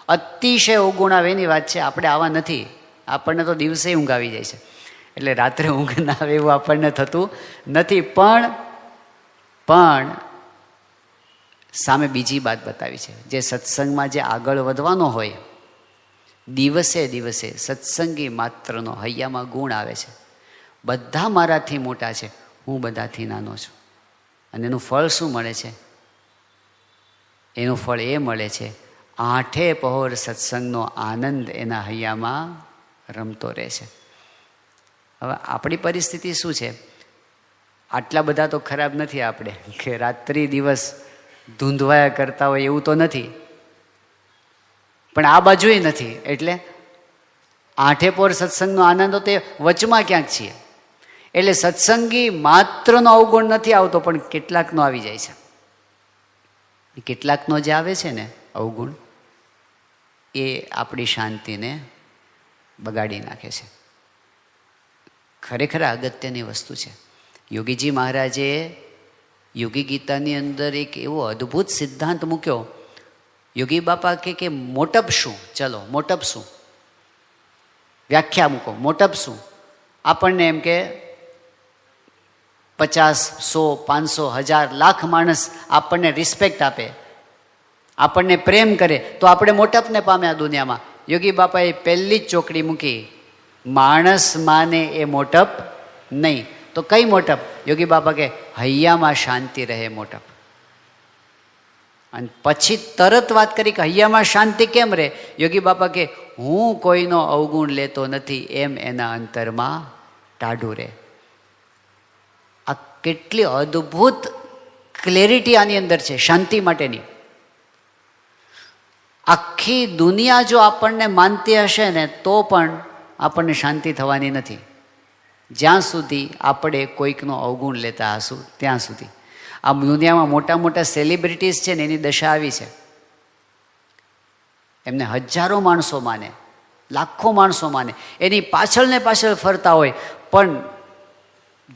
અતિશય અવગુણ આવે એની વાત છે. આપણે આવા નથી, આપણને તો દિવસે ઊંઘ આવી જાય છે, એટલે રાત્રે ઊંઘ ના આવે એવું આપણને થતું નથી. પણ સામે બીજી વાત બતાવી છે, જે સત્સંગમાં જે આગળ વધવાનો હોય, દિવસે દિવસે સત્સંગી માત્રનો હૈયામાં ગુણ આવે છે. બધા મારાથી મોટા છે, હું બધાથી નાનો છું. અને એનું ફળ શું મળે છે? એનું ફળ એ મળે છે આઠે પહોર સત્સંગનો આનંદ એના હૈયામાં રમતો રહે છે. હવે આપણી પરિસ્થિતિ શું છે? આટલા બધા તો ખરાબ નથી આપણે કે રાત્રિ દિવસ ધૂંધવાયા કરતા હોય એવું તો નથી, પણ આ બાજુય નથી. એટલે આઠે પોર સત્સંગનો આનંદ તો તે વચમાં ક્યાંક છીએ. એટલે સત્સંગી માત્રનો અવગુણ નથી આવતો, પણ કેટલાકનો આવી જાય છે. કેટલાકનો જે આવે છે ને અવગુણ, એ આપણી શાંતિને બગાડી નાખે છે. ખરેખર અગત્યની વસ્તુ છે. યોગીજી મહારાજે યોગી ગીતાની અંદર એક એવો અદ્ભુત સિદ્ધાંત મૂક્યો. યોગી બાપા કે મોટપ શું? ચલો મોટપ શું? વ્યાખ્યા મૂકો. મોટપ શું? આપણને એમ કે 50, 100, 500, 1000, લાખ માણસ આપણને રિસ્પેક્ટ આપે, આપણને પ્રેમ કરે તો આપણે મોટપને પામ્યા દુનિયામાં. યોગી બાપાએ પહેલી જ ચોકડી મૂકી, માણસ માને એ મોટપ નહીં. તો કઈ મોટપ? યોગી બાપા કે હૈયામાં શાંતિ રહે મોટપ. અને પછી તરત વાત કરી કે હૈયામાં શાંતિ કેમ રહે? યોગી બાપા કે હું કોઈનો અવગુણ લેતો નથી એમ એના અંતરમાં ટાઢું રહે. આ કેટલી અદ્ભુત ક્લેરિટી આની અંદર છે શાંતિ માટેની. આખી દુનિયા જો આપણને માનતી હશે ને તો પણ આપણને શાંતિ થવાની નથી, જ્યાં સુધી આપણે કોઈકનો અવગુણ લેતા હશું ત્યાં સુધી. આ દુનિયામાં મોટા મોટા સેલિબ્રિટીઝ છે ને એની દશા આવી છે. એમને હજારો માણસો માને, લાખો માણસો માને, એની પાછળ ને પાછળ ફરતા હોય, પણ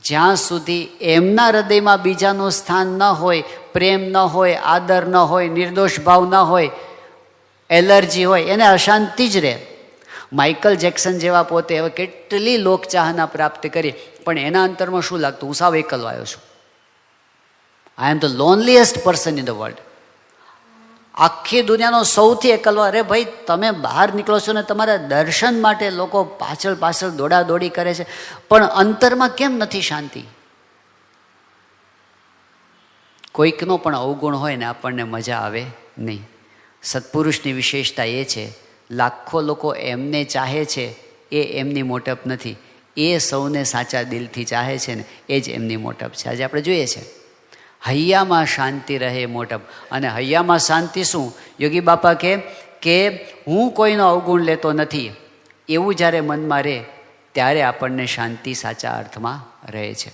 જ્યાં સુધી એમના હૃદયમાં બીજાનું સ્થાન ન હોય, પ્રેમ ન હોય, આદર ન હોય, નિર્દોષ ભાવ ન હોય, એલર્જી હોય, એને અશાંતિ જ રહે. માઇકલ જેક્સન જેવા પોતે હવે કેટલી લોકચાહના પ્રાપ્ત કરી, પણ એના અંતરમાં શું લાગતું? હું સાવ એકલો આવ્યો છું. I am the loneliest person in the world. આખી દુનિયાનો સૌથી એકલો. અરે ભાઈ, તમે બહાર નીકળો છો ને તમારા દર્શન માટે લોકો પાછળ પાછળ દોડાદોડી કરે છે, પણ અંતરમાં કેમ નથી શાંતિ? કોઈકનો પણ અવગુણ હોય ને આપણને મજા આવે નહીં. સત્પુરુષની વિશેષતા એ છે, લાખો લોકો એમને ચાહે છે એ એમની મોટપ નથી, એ સૌને સાચા દિલથી ચાહે છે ને એ જ એમની મોટપ છે. આજે આપણે જોઈએ છે હૈયામાં શાંતિ રહે મોટપ. અને હૈયામાં શાંતિ શું? યોગી બાપા કે હું કોઈનો અવગુણ લેતો નથી એવું જ્યારે મનમાં રહે ત્યારે આપણને શાંતિ સાચા અર્થમાં રહે છે.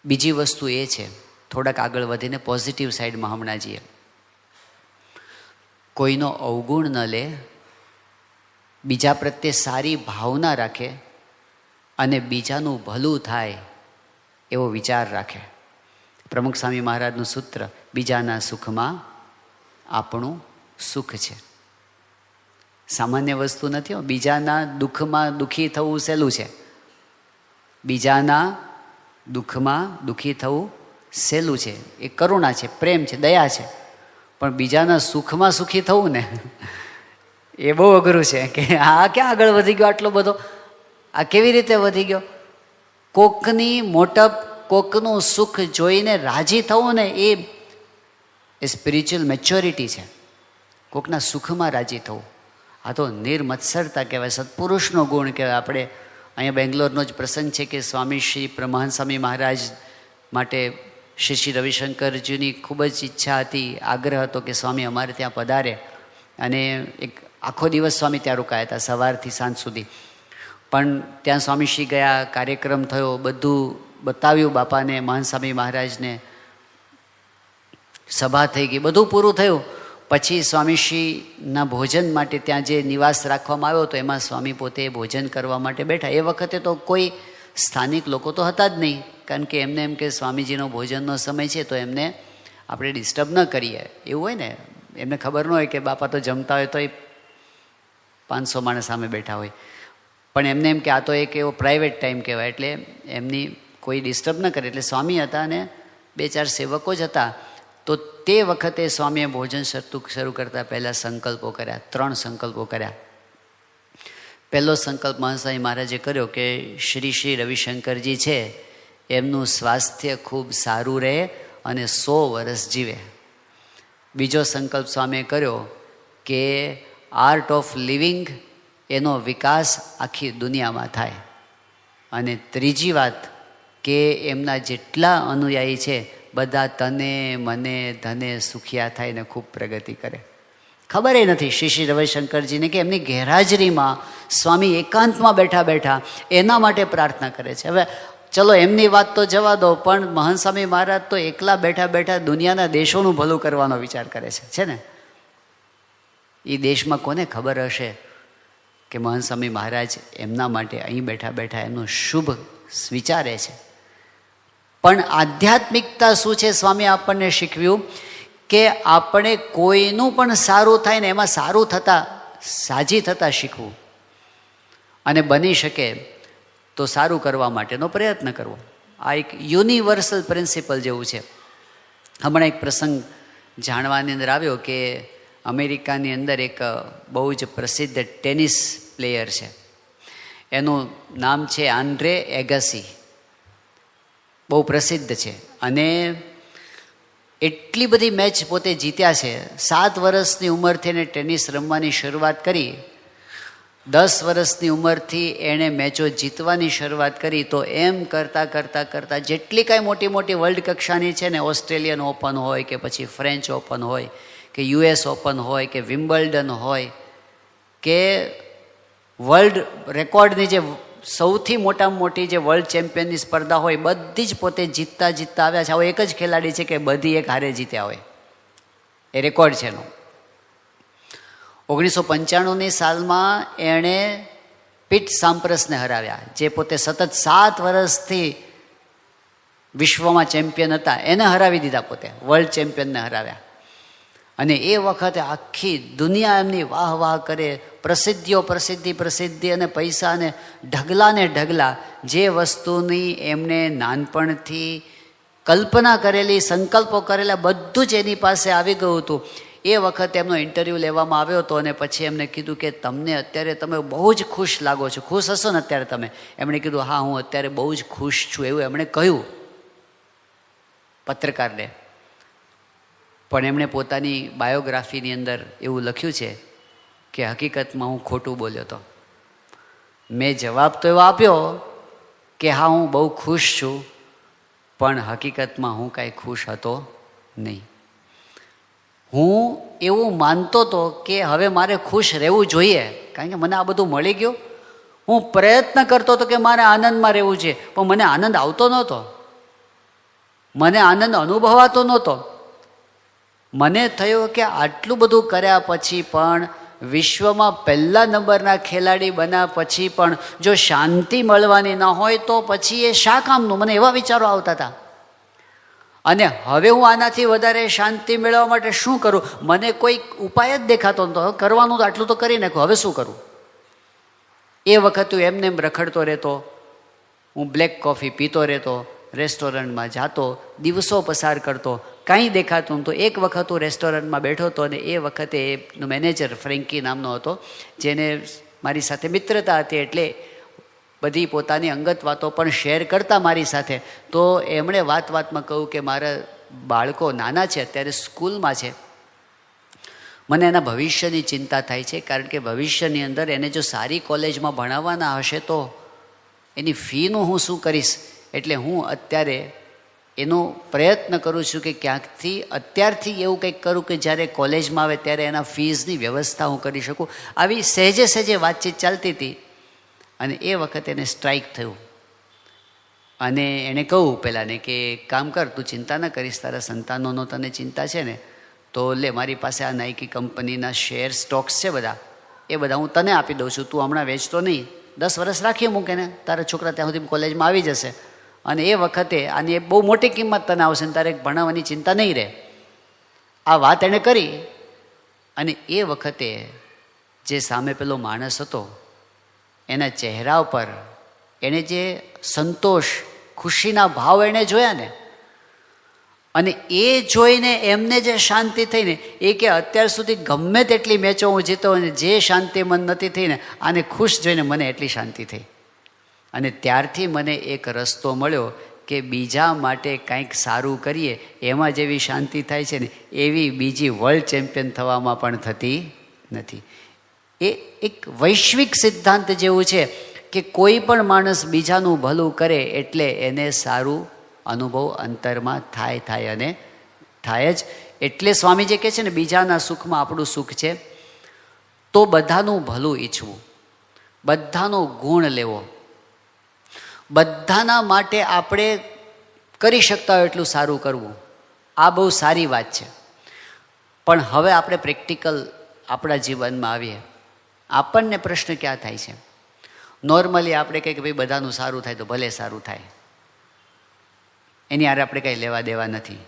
બીજી વસ્તુ એ છે, થોડાક આગળ વધીને પોઝિટિવ સાઈડમાં હમણાં જઈએ. કોઈનો અવગુણ ન લે, બીજા પ્રત્યે સારી ભાવના રાખે અને બીજાનું ભલું થાય એવો વિચાર રાખે. પ્રમુખ સ્વામી મહારાજનું સૂત્ર, બીજાના સુખમાં આપણું સુખ છે. સામાન્ય વસ્તુ નથી. બીજાના દુઃખમાં દુઃખી થવું સહેલું છે. બીજાના દુઃખમાં દુઃખી થવું સહેલું છે. એ કરુણા છે, પ્રેમ છે, દયા છે. પણ બીજાના સુખમાં સુખી થવું ને એ બહુ અઘરું છે. કે આ ક્યાં આગળ વધી ગયો આટલો બધો? આ કેવી રીતે વધી ગયો? કોકની મોટપ, કોકનું સુખ જોઈને રાજી થવું ને એ સ્પિરિચ્યુઅલ મેચ્યોરિટી છે. કોકના સુખમાં રાજી થવું, આ તો નિર્મત્સરતા કહેવાય, સત્પુરુષનો ગુણ કહેવાય. આપણે અહીંયા બેંગ્લોરનો જ પ્રસંગ છે કે સ્વામી શ્રી બ્રહ્માનંદ સ્વામી મહારાજ માટે શ્રી રવિશંકરજીની ખૂબ જ ઈચ્છા હતી, આગ્રહ હતો કે સ્વામી અમારે ત્યાં પધારે. અને એક આખો દિવસ સ્વામી ત્યાં રોકાયા હતા, સવારથી સાંજ સુધી. પણ ત્યાં સ્વામીશ્રી ગયા, કાર્યક્રમ થયો, બધું બતાવ્યું બાપાને, મહાન સ્વામી મહારાજને, સભા થઈ ગઈ, બધું પૂરું થયું. પછી સ્વામીશ્રીના ભોજન માટે ત્યાં જે નિવાસ રાખવામાં આવ્યો હતો એમાં સ્વામી પોતે ભોજન કરવા માટે બેઠા. એ વખતે તો કોઈ સ્થાનિક લોકો તો હતા જ નહીં, કારણ કે એમને એમ કે સ્વામીજીનો ભોજનનો સમય છે તો એમને આપણે ડિસ્ટર્બ ન કરીએ, એવું હોય ને. એમને ખબર ન હોય કે બાપા તો જમતા હોય તો એ 500 માણસ સામે બેઠા હોય, પણ એમને એમ કે આ તો એક એવો પ્રાઇવેટ ટાઈમ કહેવાય, એટલે એમની કોઈ ડિસ્ટર્બ ન કરે. એટલે સ્વામી હતા અને 2-4 સેવકો જ હતા. તો તે વખતે સ્વામીએ ભોજન શરૂ કરતાં પહેલાં સંકલ્પો કર્યા, 3 સંકલ્પો કર્યા. પહેલો સંકલ્પ મહાસ્વામી મહારાજે કર્યો કે શ્રી રવિશંકરજી છે એમનું સ્વાસ્થ્ય ખૂબ સારું રહે અને 100 વર્ષ જીવે. બીજો સંકલ્પ સ્વામીએ કર્યો કે આર્ટ ઓફ લિવિંગ એનો વિકાસ આખી દુનિયામાં થાય. અને ત્રીજી વાત કે એમના જેટલા અનુયાયી છે બધા તને મને ધને સુખિયા થાય ને ખૂબ પ્રગતિ કરે. ખબર નથી શ્રી શ્રી રવિશંકરજીને કે એમની ગેરહાજરીમાં સ્વામી એકાંતમાં બેઠા બેઠા એના માટે પ્રાર્થના કરે છે. હવે ચલો એમની વાત તો જવા દો, પણ મહંત સ્વામી મહારાજ તો એકલા બેઠા બેઠા દુનિયાના દેશોનું ભલું કરવાનો વિચાર કરે છે ને. એ દેશમાં કોને ખબર હશે કે મહંત સ્વામી મહારાજ એમના માટે અહીં બેઠા બેઠા એમનું શુભ વિચારે છે. પણ આધ્યાત્મિકતા શું છે? સ્વામી આપણને શીખવ્યું કે આપણે કોઈનું પણ સારું થાય ને એમાં સારું થતાં સાજી થતાં શીખવું, અને બની શકે તો સારું કરવા માટેનો પ્રયત્ન કરવો. આ એક યુનિવર્સલ પ્રિન્સિપલ જેવું છે. હમણાં એક પ્રસંગ જાણવાની અંદર આવ્યો કે અમેરિકાની અંદર એક બહુ જ પ્રસિદ્ધ ટેનિસ પ્લેયર છે. એનું નામ છે આન્ડ્રે એગાસી. બહુ પ્રસિદ્ધ છે અને એટલી બધી મેચ પોતે જીત્યા છે. 7 વર્ષની ઉંમરથી એને ટેનિસ રમવાની શરૂઆત કરી. 10 વર્ષની ઉંમરથી એણે મેચો જીતવાની શરૂઆત કરી. તો એમ કરતાં કરતાં કરતાં જેટલી કાંઈ મોટી મોટી વર્લ્ડ કક્ષાની છે ને, ઓસ્ટ્રેલિયન ઓપન હોય કે પછી ફ્રેન્ચ ઓપન હોય કે US ઓપન હોય કે વિમ્બલ્ડન હોય કે વર્લ્ડ રેકોર્ડની જે સૌથી મોટામાં મોટી જે વર્લ્ડ ચેમ્પિયનની સ્પર્ધા હોય, બધી જ પોતે જીતતા જીતતા આવ્યા છે. આવો એક જ ખેલાડી છે કે બધી એક હારે જીત્યા હોય. એ રેકોર્ડ છે એનો. 1995ની સાલમાં એણે પીટ સામ્પ્રસને હરાવ્યા, જે પોતે સતત 7 વર્ષથી વિશ્વમાં ચેમ્પિયન હતા. એને હરાવી દીધા, પોતે વર્લ્ડ ચેમ્પિયનને હરાવ્યા. અને એ વખતે આખી દુનિયા એમની વાહ વાહ કરે. પ્રસિદ્ધિ અને પૈસા અને ઢગલા ને ઢગલા. જે વસ્તુની એમને નાનપણથી કલ્પના કરેલી, સંકલ્પો કરેલા, બધું જ એની પાસે આવી ગયું હતું. એ વખતે એમનો ઇન્ટરવ્યૂ લેવામાં આવ્યો હતો અને પછી એમને કીધું કે તમને અત્યારે તમે બહુ જ ખુશ લાગો છો, ખુશ હશો ને અત્યારે તમે? એમણે કીધું હા, હું અત્યારે બહુ જ ખુશ છું, એવું એમણે કહ્યું પત્રકારને. પણ એમણે પોતાની બાયોગ્રાફીની અંદર એવું લખ્યું છે કે હકીકતમાં હું ખોટું બોલ્યો હતો. મેં જવાબ તો એવો આપ્યો કે હા, હું બહુ ખુશ છું, પણ હકીકતમાં હું કાંઈ ખુશ હતો નહીં. હું એવું માનતો હતો કે હવે મારે ખુશ રહેવું જોઈએ, કારણ કે મને આ બધું મળી ગયું. હું પ્રયત્ન કરતો હતો કે મારે આનંદમાં રહેવું છે, પણ મને આનંદ આવતો નહોતો, મને આનંદ અનુભવાતો નહોતો. મને થયું કે આટલું બધું કર્યા પછી પણ, વિશ્વમાં પહેલા નંબરના ખેલાડી બન્યા પછી પણ જો શાંતિ મળવાની ન હોય તો પછી એ શા કામનું? મને એવા વિચારો આવતા હતા. અને હવે હું આનાથી વધારે શાંતિ મેળવવા માટે શું કરું? મને કોઈ ઉપાય જ દેખાતો નહોતો. કરવાનું તો આટલું તો કરી નાખ્યું, હવે શું કરું? એ વખત હું એમને એમ રખડતો રહેતો, હું બ્લેક કોફી પીતો રહેતો, રેસ્ટોરન્ટમાં જાતો, દિવસો પસાર કરતો, કાંઈ દેખાતું નહોતું. એક વખત હું રેસ્ટોરન્ટમાં બેઠો હતો અને એ વખતે એનો મેનેજર ફ્રેન્કી નામનો હતો, જેને મારી સાથે મિત્રતા હતી, એટલે બધી પોતાની અંગત વાતો પણ શેર કરતા મારી સાથે. તો એમણે વાતમાં કહ્યું કે મારા બાળકો નાના છે, અત્યારે સ્કૂલમાં છે, મને એના ભવિષ્યની ચિંતા થાય છે, કારણ કે ભવિષ્યની અંદર એને જો સારી કોલેજમાં ભણાવવાના હશે તો એની ફીનું હું શું કરીશ? એટલે હું અત્યારે એનો પ્રયત્ન કરું છું કે ક્યાંકથી અત્યારથી એવું કંઈક કરું કે જ્યારે કોલેજમાં આવે ત્યારે એના ફીઝની વ્યવસ્થા હું કરી શકું. આવી સહેજે સહેજે વાતચીત ચાલતી હતી અને એ વખતે એને સ્ટ્રાઇક થયું. અને એણે કહ્યું પહેલાંને કે કામ કર, તું ચિંતા ન કરીશ, તારા સંતાનોનો તને ચિંતા છે ને, તો લે મારી પાસે આ નાઇકી કંપનીના શેર સ્ટોક્સ છે બધા, એ બધા હું તને આપી દઉં છું, તું હમણાં વેચતો નહીં, 10 વર્ષ રાખી મૂકે ને, તારા છોકરા ત્યાં સુધી કોલેજમાં આવી જશે અને એ વખતે આની બહુ મોટી કિંમત તને આવશે ને તારે ભણાવવાની ચિંતા નહીં રહે. આ વાત એણે કરી. અને એ વખતે જે સામે પેલો માણસ હતો, એના ચહેરા ઉપર એણે જે સંતોષ, ખુશીના ભાવ એણે જોયા ને, અને એ જોઈને એમને જે શાંતિ થઈ ને, એ કે અત્યાર સુધી ગમે તેટલી મેચો હું જીતો અને જે શાંતિ મન નથી થઈ ને, આને ખુશ જોઈને મને એટલી શાંતિ થઈ. અને ત્યારથી મને એક રસ્તો મળ્યો કે બીજા માટે કંઈક સારું કરીએ, એમાં જેવી શાંતિ થાય છે ને, એવી બીજી વર્લ્ડ ચેમ્પિયન થવામાં પણ થતી નથી. એ એક વૈશ્વિક સિદ્ધાંત જેવું છે કે કોઈ પણ માણસ બીજાનું ભલું કરે એટલે એને સારું અનુભવ અંતરમાં થાય અને થાય જ. એટલે સ્વામીજી કહે છે ને, બીજાના સુખમાં આપણું સુખ છે. તો બધાનું ભલું ઈચ્છવું, બધાનો ગુણ લેવો, બધાના માટે આપણે કરી શકતા હોય એટલું સારું કરવું, આ બહુ સારી વાત છે. પણ હવે આપણે પ્રેક્ટિકલ આપણા જીવનમાં આવીએ, આપણને પ્રશ્ન ક્યાં થાય છે? નોર્મલી આપણે કહીએ કે ભાઈ બધાનું સારું થાય તો ભલે સારું થાય, એની હારે આપણે કંઈ લેવા દેવા નથી.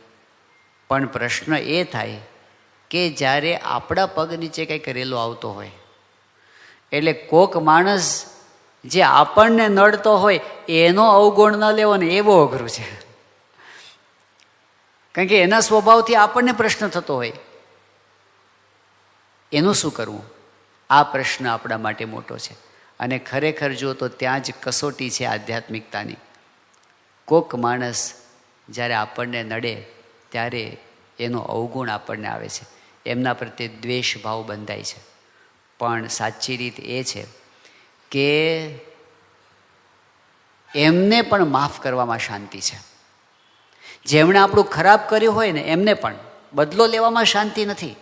પણ પ્રશ્ન એ થાય કે જ્યારે આપણા પગ નીચે કંઈ કરેલો આવતો હોય, એટલે કોક માણસ જે આપણને નડતો હોય એનો અવગુણ ન લેવો ને, એ બહુ અઘરું છે. કારણ કે એના સ્વભાવથી આપણને પ્રશ્ન થતો હોય, એનું શું કરવું? આ પ્રશ્ન આપણા માટે મોટો છે. અને ખરેખર જો તો ત્યાં જ કસોટી છે આધ્યાત્મિકતાની. કોક માણસ જ્યારે આપણને નડે ત્યારે એનો અવગુણ આપણને આવે છે, એમના પ્રત્યે દ્વેષ ભાવ બંધાય છે. પણ સાચી રીત એ છે કે એમને પણ માફ કરવામાં શાંતિ છે. જેમણે આપણું ખરાબ કર્યું હોય ને એમને પણ બદલો લેવામાં શાંતિ નથી.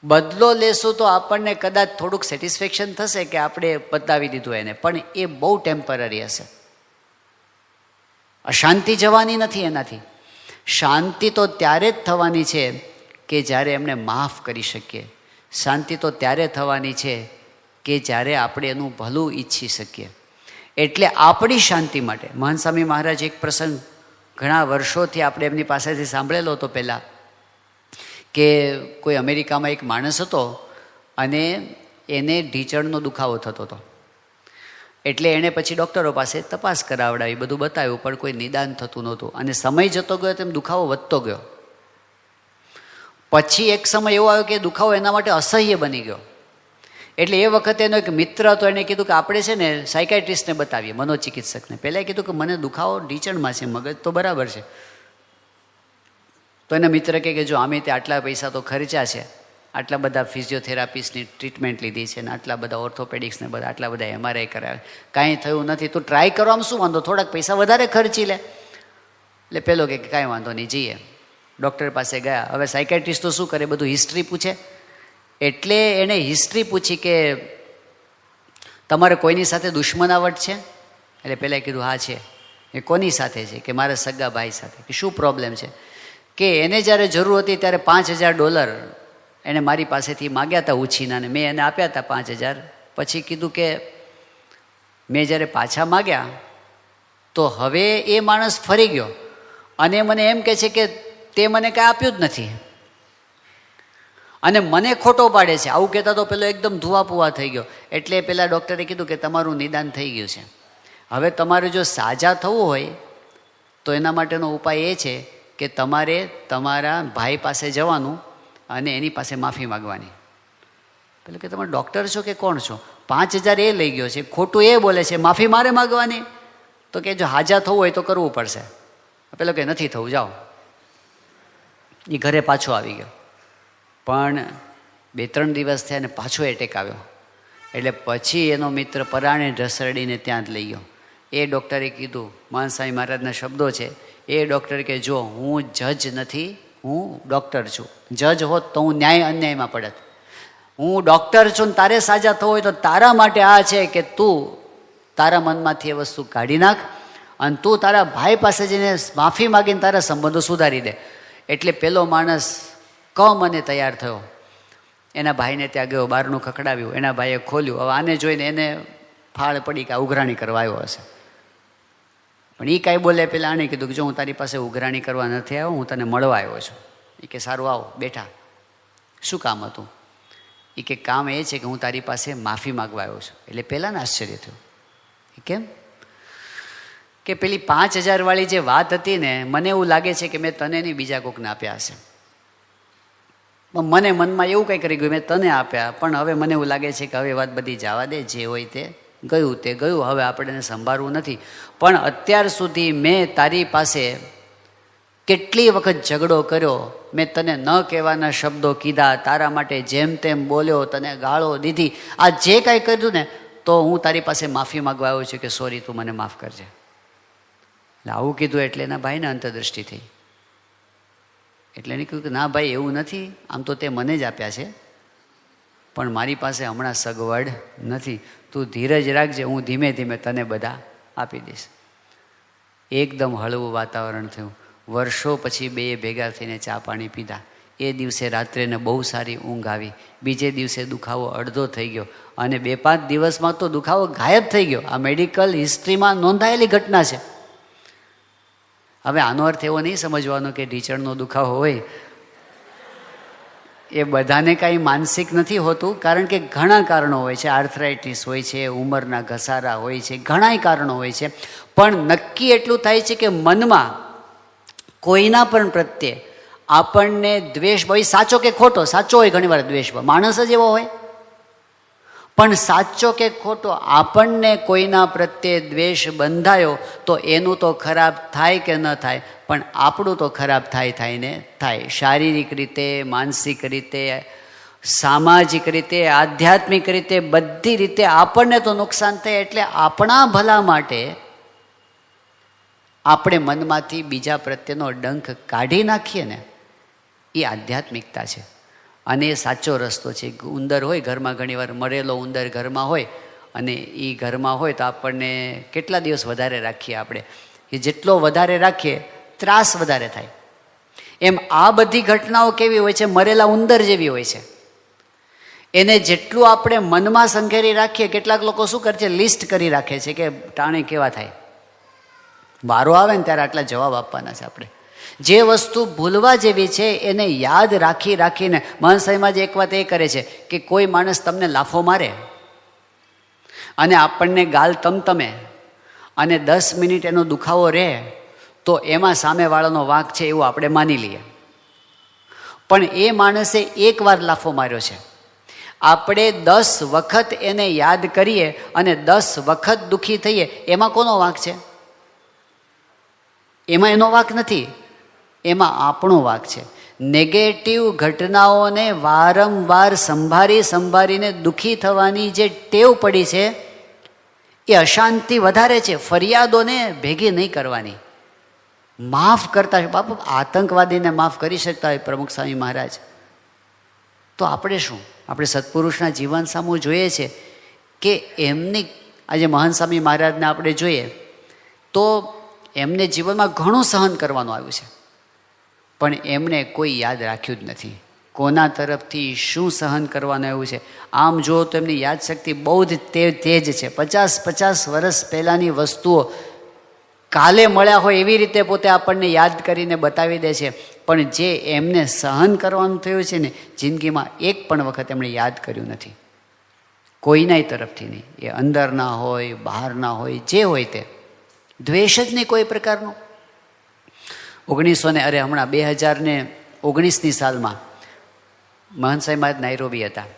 બદલો લેશું તો આપણને કદાચ થોડુંક સેટિસ્ફેક્શન થશે કે આપણે બતાવી દીધું એને, પણ એ બહુ ટેમ્પરરી હશે. અશાંતિ જવાની નથી એનાથી. શાંતિ તો ત્યારે જ થવાની છે કે જ્યારે એમને માફ કરી શકીએ. શાંતિ તો ત્યારે થવાની છે કે જ્યારે આપણે એનું ભલું ઈચ્છી શકીએ. એટલે આપણી શાંતિ માટે મહાન સ્વામી મહારાજ એક પ્રસંગ ઘણા વર્ષોથી આપણે એમની પાસેથી સાંભળેલો હતો પહેલાં, કે કોઈ અમેરિકામાં એક માણસ હતો અને એને ઢીંચણનો દુખાવો થતો હતો. એટલે એણે પછી ડૉક્ટરો પાસે તપાસ કરાવડાવી, બધું બતાવ્યું, પણ કોઈ નિદાન થતું નહોતું. અને સમય જતો ગયો તેમ દુખાવો વધતો ગયો. પછી એક સમય એવો આવ્યો કે દુખાવો એના માટે અસહ્ય બની ગયો. એટલે એ વખતે એનો એક મિત્ર હતો, એણે કીધું કે આપણે છે ને સાયકાઇટ્રિસ્ટને બતાવીએ, મનોચિકિત્સકને. પહેલાં કીધું કે મને દુખાવો ઢીંચણમાં છે, મગજ તો બરાબર છે. તો એના મિત્ર કહે કે જો આમે તે આટલા પૈસા તો ખર્ચા છે, આટલા બધા ફિઝિયોથેરાપિસ્ટની ટ્રીટમેન્ટ લીધી છે ને આટલા બધા ઓર્થોપેડિક્સને બધા આટલા બધા MRI કરાવે, કાંઈ થયું નથી. તું ટ્રાય કરવામાં શું વાંધો, થોડાક પૈસા વધારે ખર્ચી લે. એટલે પેલો કે કાંઈ વાંધો નહીં, જઈએ. ડૉક્ટર પાસે ગયા. હવે સાયકાઇટ્રિસ્ટ તો શું કરે, બધું હિસ્ટ્રી પૂછે. એટલે એણે હિસ્ટ્રી પૂછી કે તમારે કોઈની સાથે દુશ્મનાવટ છે? એટલે પહેલાં કીધું હા છે. એ કોની સાથે છે? કે મારા સગા ભાઈ સાથે. કે શું પ્રોબ્લેમ છે? કે એને જ્યારે જરૂર હતી ત્યારે $5000 એણે મારી પાસેથી માગ્યા હતા ઉછીના, ને મેં એને આપ્યા હતા 5000. પછી કીધું કે મેં જ્યારે પાછા માગ્યા તો હવે એ માણસ ફરી ગયો અને મને એમ કહે છે કે તે મને કાંઈ આપ્યું જ નથી અને મને ખોટો પાડે છે. આવું કહેતા તો પેલો એકદમ ધુઆપુઆ થઈ ગયો. એટલે પેલા ડૉક્ટરે કીધું કે તમારું નિદાન થઈ ગયું છે. હવે તમારે જો સાજા થવું હોય તો એના માટેનો ઉપાય એ છે કે તમારે તમારા ભાઈ પાસે જવાનું અને એની પાસે માફી માગવાની. પેલું કે તમે ડૉક્ટર છો કે કોણ છો? 5000 એ લઈ ગયો છે, ખોટું એ બોલે છે, માફી મારે માગવાની? તો કે જો હાજા થવું હોય તો કરવું પડશે. પેલો કે નથી થવું, જાઓ. એ ઘરે પાછો આવી ગયો. પણ 2-3 દિવસ થયા ને પાછો એટેક આવ્યો. એટલે પછી એનો મિત્ર પરાણે ઢસડીને ત્યાં જ લઈ ગયો. એ ડૉક્ટરે કીધું, મહાન સ્વામી મહારાજના શબ્દો છે, એ ડૉક્ટર કે જો હું જજ નથી, હું ડૉક્ટર છું. જજ હોત તો હું ન્યાય અન્યાયમાં પડત. હું ડૉક્ટર છું ને તારે સાજા થવું હોય તો તારા માટે આ છે કે તું તારા મનમાંથી એ વસ્તુ કાઢી નાખ અને તું તારા ભાઈ પાસે જઈને માફી માગીને તારા સંબંધો સુધારી દે. એટલે પેલો માણસ કમ અને તૈયાર થયો. એના ભાઈને ત્યાં ગયો, બહારનું ખખડાવ્યું, એના ભાઈએ ખોલ્યું. હવે આને જોઈને એને ફાળ પડી કે આ ઉઘરાણી કરવા આવ્યો હશે. પણ એ કાંઈ બોલે પેલા આણે કીધું કે જો હું તારી પાસે ઉઘરાણી કરવા નથી આવ્યો, હું તને મળવા આવ્યો છું. એ કે સારું આવો, બેઠા. શું કામ હતું? એ કે કામ એ છે કે હું તારી પાસે માફી માગવા આવ્યો છું. એટલે પહેલાં ને આશ્ચર્ય થયું. એ કેમ? કે પેલી 5000 વાળી જે વાત હતી ને, મને એવું લાગે છે કે મેં તને નહીં બીજા કોકને આપ્યા હશે. મને મનમાં એવું કંઈ કરી ગયું, મેં તને આપ્યા, પણ હવે મને એવું લાગે છે કે હવે વાત બધી જવા દે, જે હોય તે ગયું તે ગયું, હવે આપણે એને સંભાળવું નથી. પણ અત્યાર સુધી મેં તારી પાસે કેટલી વખત ઝઘડો કર્યો, મેં તને ન કહેવાના શબ્દો કીધા, તારા માટે જેમ તેમ બોલ્યો, તને ગાળો દીધી, આ જે કાંઈ કર્યું ને તો હું તારી પાસે માફી માગવા આવ્યો છું કે સોરી, તું મને માફ કરજે. એટલે આવું કીધું એટલે એના ભાઈને અંતરદૃષ્ટિ થઈ. એટલે એને કહ્યું કે ના ભાઈ, એવું નથી, આમ તો તે મને જ આપ્યા છે, પણ મારી પાસે હમણાં સગવડ નથી, તું ધીરજ રાખજે, હું ધીમે ધીમે તને બધા આપી દઈશ. એકદમ હળવું વાતાવરણ થયું. વર્ષો પછી બે ભેગા થઈને ચા પાણી પીધા. એ દિવસે રાત્રેને બહુ સારી ઊંઘ આવી. બીજે દિવસે દુખાવો અડધો થઈ ગયો અને 2-5 દિવસમાં તો દુખાવો ગાયબ થઈ ગયો. આ મેડિકલ હિસ્ટ્રીમાં નોંધાયેલી ઘટના છે. હવે આનો અર્થ એવો નહીં સમજવાનો કે ઢીચણનો દુખાવો હોય એ બધાને કાંઈ માનસિક નથી હોતું, કારણ કે ઘણા કારણો હોય છે. આર્થરાઇટિસ હોય છે, ઉંમરના ઘસારા હોય છે, ઘણાય કારણો હોય છે. પણ નક્કી એટલું થાય છે કે મનમાં કોઈના પણ પ્રત્યે આપણને દ્વેષ હોય, સાચો કે ખોટો, સાચો હોય ઘણી વાર દ્વેષ, માણસ જ એવો હોય, પણ સાચો કે ખોટો આપણને કોઈના પ્રત્યે દ્વેષ બંધાયો તો એનું તો ખરાબ થાય કે ન થાય, પણ આપણું તો ખરાબ થાય ને થાય. શારીરિક રીતે, માનસિક રીતે, સામાજિક રીતે, આધ્યાત્મિક રીતે, બધી રીતે આપણને તો નુકસાન થાય. એટલે આપણા ભલા માટે આપણે મનમાંથી બીજા પ્રત્યેનો ડંખ કાઢી નાખીએ ને, એ આધ્યાત્મિકતા છે અને એ સાચો રસ્તો છે. ઉંદર હોય ઘરમાં, ઘણીવાર મરેલો ઉંદર ઘરમાં હોય અને એ ઘરમાં હોય તો આપણને કેટલા દિવસ વધારે રાખીએ આપણે, એ જેટલો વધારે રાખીએ ત્રાસ વધારે થાય. એમ આ બધી ઘટનાઓ કેવી હોય છે? મરેલા ઉંદર જેવી હોય છે. એને જેટલું આપણે મનમાં સંઘેરી રાખીએ, કેટલાક લોકો શું કરે છે, લિસ્ટ કરી રાખે છે કે ટાણે કેવા થાય, વારો આવે ને ત્યારે આટલા જવાબ આપવાના છે આપણે. જે વસ્તુ ભૂલવા જેવી છે એને યાદ રાખીને, મહંત સાહેબમાં જ એક વાત એ કરે છે કે કોઈ માણસ તમને લાફો મારે અને આપણને ગાલ તમતમે અને 10 મિનિટ એનો દુખાવો રહે તો એમાં સામેવાળાનો વાંક છે એવું આપણે માની લઈએ. પણ એ માણસે એકવાર લાફો માર્યો છે, આપણે 10 વખત એને યાદ કરીએ અને 10 વખત દુઃખી થઈએ, એમાં કોનો વાંક છે? એમાં એનો વાંક નથી, એમાં આપણો વાંક છે. નેગેટિવ ઘટનાઓને વારંવાર સંભાળીને દુઃખી થવાની જે ટેવ પડી છે એ અશાંતિ વધારે છે. ફરિયાદોને ભેગી નહીં કરવાની, માફ કરતા. બાપુ, આતંકવાદીને માફ કરી શકતા હોય પ્રમુખ સ્વામી મહારાજ, તો આપણે શું? આપણે સત્પુરુષના જીવન સામું જોઈએ છે કે એમની, આજે મહંત સ્વામી મહારાજને આપણે જોઈએ તો એમને જીવનમાં ઘણું સહન કરવાનું આવ્યું છે, પણ એમણે કોઈ યાદ રાખ્યું જ નથી કોના તરફથી શું સહન કરવાનું આવ્યું છે. આમ જુઓ તો એમની યાદશક્તિ બહુ જ તેજ છે. 50 વર્ષ પહેલાંની વસ્તુઓ કાલે મળ્યા હોય એવી રીતે પોતે આપણને યાદ કરીને બતાવી દે છે. પણ જે એમને સહન કરવાનું થયું છે ને, જિંદગીમાં એક પણ વખત એમણે યાદ કર્યું નથી, કોઈનાય તરફથી નહીં. એ અંદરના હોય, બહારના હોય, જે હોય તે દ્વેષ જ નહીં કોઈ પ્રકારનો. 2019ની સાલમાં મહંત સાહેબ મહારાજ નાઇરોબી હતા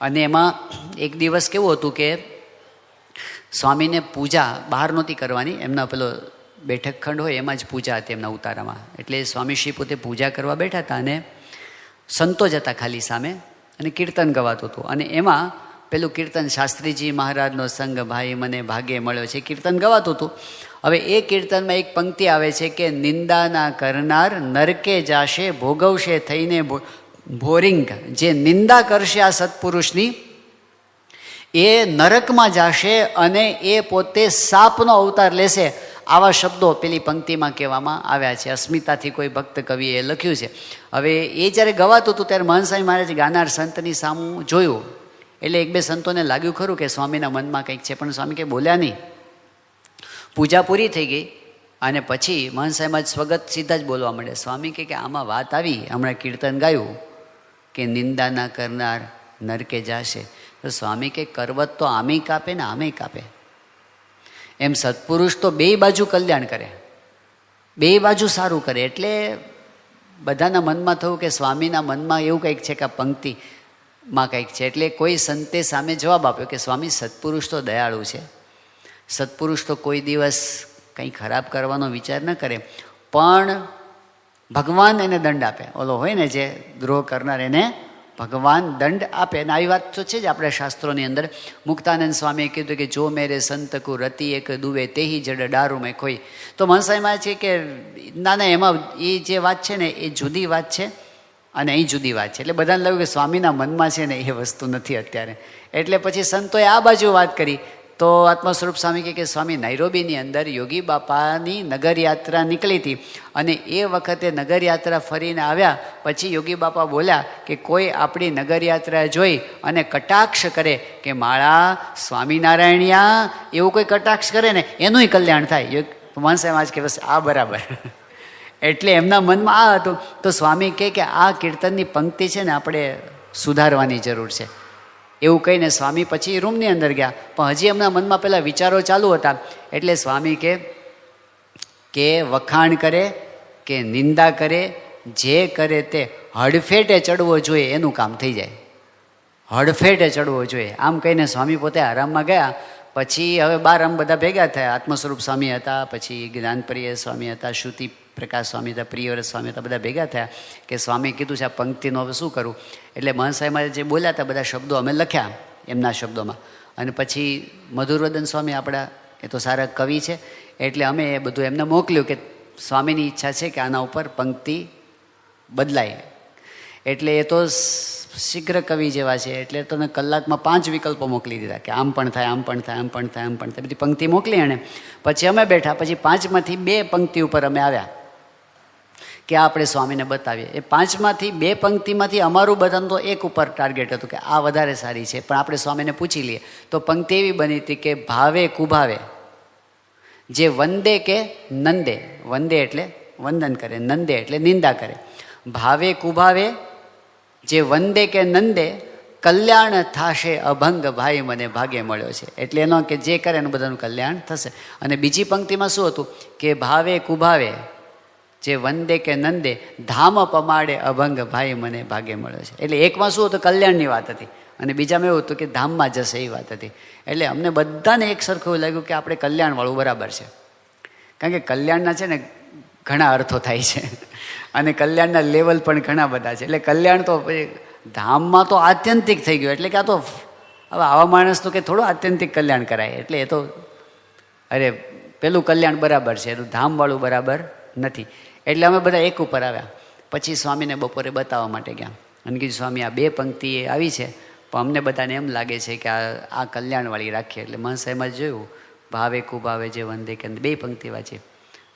અને એમાં એક દિવસ કેવું હતું કે સ્વામીને પૂજા બહાર નહોતી કરવાની, એમના પેલો બેઠક ખંડ હોય એમાં જ પૂજા હતી એમના ઉતારામાં. એટલે સ્વામીશ્રી પોતે પૂજા કરવા બેઠા હતા અને સંતો જ હતા ખાલી સામે અને કીર્તન ગવાતું હતું. અને એમાં પેલું કીર્તન શાસ્ત્રીજી મહારાજનો સંગ ભાઈ મને ભાગે મળ્યો છે કીર્તન ગવાતું હતું. હવે એ કીર્તનમાં એક પંક્તિ આવે છે કે નિંદાના કરનાર નરકે જાશે ભોગવશે થઈને ભોરિંગ. જે નિંદા કરશે આ સત્પુરુષની એ નરકમાં જાશે અને એ પોતે સાપનો અવતાર લેશે. આવા શબ્દો પેલી પંક્તિમાં કહેવામાં આવ્યા છે. અસ્મિતાથી કોઈ ભક્ત કવિએ લખ્યું છે. હવે એ જ્યારે ગવાતું હતું ત્યારે મહંત સ્વામી મહારાજ ગાનાર સંતની સામું જોયું. એટલે 1-2 સંતોને લાગ્યું ખરું કે સ્વામીના મનમાં કંઈક છે, પણ સ્વામી કંઈ બોલ્યા નહીં. પૂજા પૂરી થઈ ગઈ અને પછી મહંત સાહેબ સ્વગત સીધા જ બોલવા માંડે. સ્વામી કે આમાં વાત આવી, હમણાં કીર્તન ગાયું કે નિંદા ના કરનાર નરકે જાશે, તો સ્વામી કે કરવત તો આમેય કાપે ને આમેય કાપે. એમ સત્પુરુષ તો બે બાજુ કલ્યાણ કરે, બે બાજુ સારું કરે. એટલે બધાના મનમાં થયું કે સ્વામીના મનમાં એવું કંઈક છે કે આ પંક્તિમાં કંઈક છે. એટલે કોઈ સંતે સામે જવાબ આપ્યો કે સ્વામી, સત્પુરુષ તો દયાળુ છે, સત્પુરુષ તો કોઈ દિવસ કંઈ ખરાબ કરવાનો વિચાર ન કરે, પણ ભગવાન એને દંડ આપે. ઓલો હોય ને જે દ્રોહ કરનાર, એને ભગવાન દંડ આપે. અને આવી વાત તો છે જ આપણે શાસ્ત્રોની અંદર. મુક્તાનંદ સ્વામીએ કીધું કે જો મેરે સંતકુ રતિ એક દુવે તેહી જડ ડારું મેં ખોઈ. તો મનસાઈમાં છે કે ના ના, એમાં એ જે વાત છે ને એ જુદી વાત છે અને અહીં જુદી વાત છે. એટલે બધાને લાગ્યું કે સ્વામીના મનમાં છે ને એ વસ્તુ નથી અત્યારે. એટલે પછી સંતોએ આ બાજુ વાત કરી. તો આત્મા સ્વરૂપ સ્વામી કહે કે સ્વામી, નાઇરોબીની અંદર યોગી બાપાની નગરયાત્રા નીકળી હતી અને એ વખતે નગરયાત્રા ફરીને આવ્યા પછી યોગી બાપા બોલ્યા કે કોઈ આપણી નગરયાત્રા જોઈ અને કટાક્ષ કરે કે માળા સ્વામિનારાયણિયા, એવું કોઈ કટાક્ષ કરે ને એનુંય કલ્યાણ થાય. માણસાઈ આજ કે બસ આ બરાબર. એટલે એમના મનમાં આ હતું. તો સ્વામી કહે કે આ કીર્તનની પંક્તિ છે ને આપણે સુધારવાની જરૂર છે. એવું કહીને સ્વામી પછી રૂમની અંદર ગયા. પણ હજી એમના મનમાં પેલા વિચારો ચાલુ હતા. એટલે સ્વામી કે વખાણ કરે કે નિંદા કરે, જે કરે તે હડફેટે ચડવો જોઈએ, એનું કામ થઈ જાય. હડફેટે ચડવો જોઈએ આમ કહીને સ્વામી પોતે આરામમાં ગયા. પછી હવે બાર આમ બધા ભેગા થયા. આત્મસ્વરૂપ સ્વામી હતા, પછી જ્ઞાનપ્રિય સ્વામી હતા, શ્રુતિ પ્રકાશ સ્વામી હતા, પ્રિયવ્રત સ્વામી હતા, બધા ભેગા થયા કે સ્વામી કીધું છે આ પંક્તિનો હવે શું કરું. એટલે મહાસાહેબમાં જે બોલ્યા હતા બધા શબ્દો અમે લખ્યા એમના શબ્દોમાં. અને પછી મધુરવદન સ્વામી આપણા એ તો સારા કવિ છે, એટલે અમે એ બધું એમને મોકલ્યું કે સ્વામીની ઈચ્છા છે કે આના ઉપર પંક્તિ બદલાય. એટલે એ તો શીઘ્ર કવિ જેવા છે, એટલે તને કલાકમાં 5 વિકલ્પો મોકલી દીધા કે આમ પણ થાય, આમ પણ થાય, આમ પણ થાય, આમ પણ થાય, બધી પંક્તિ મોકલી એણે. પછી અમે બેઠા. પછી 5માંથી 2 પંક્તિ ઉપર અમે આવ્યા કે આ આપણે સ્વામીને બતાવીએ. એ 5માંથી 2 પંક્તિમાંથી અમારું બધાનું તો એક ઉપર ટાર્ગેટ હતું કે આ વધારે સારી છે, પણ આપણે સ્વામીને પૂછી લઈએ. તો પંક્તિ એવી બની હતી કે ભાવે કુભાવે જે વંદે કે નંદે, વંદે એટલે વંદન કરે, નંદે એટલે નિંદા કરે. ભાવે કુભાવે જે વંદે કે નંદે કલ્યાણ થાશે અભંગ, ભાઈ મને ભાગે મળ્યો છે. એટલે એનો કે જે કરે એનું બધાનું કલ્યાણ થશે. અને બીજી પંક્તિમાં શું હતું કે ભાવે કુભાવે જે વંદે કે નંદે ધામ પમાડે અભંગ, ભાઈ મને ભાગે મળ્યો છે. એટલે એકમાં શું હતું કલ્યાણની વાત હતી અને બીજામાં એવું હતું કે ધામમાં જશે એ વાત હતી. એટલે અમને બધાને એક સરખું લાગ્યું કે આપણે કલ્યાણવાળું બરાબર છે. કારણ કે કલ્યાણના છે ને ઘણા અર્થો થાય છે અને કલ્યાણના લેવલ પણ ઘણા બધા છે. એટલે કલ્યાણ તો ધામમાં તો આત્યંતિક થઈ ગયું. એટલે કે આ તો હવે આવા માણસ તો કે થોડું આત્યંતિક કલ્યાણ કરાય. એટલે એ તો અરે પેલું કલ્યાણ બરાબર છે, એનું ધામવાળું બરાબર નથી. એટલે અમે બધા એક ઉપર આવ્યા. પછી સ્વામીને બપોરે બતાવવા માટે ગયા અને કીધું સ્વામી આ 2 પંક્તિ આવી છે, પણ અમને બધાને એમ લાગે છે કે આ કલ્યાણવાળી રાખીએ. એટલે મનસાહેબમાં જોયું ભાવે કુભાવે જે વંદે કે 2 પંક્તિ વાંચી.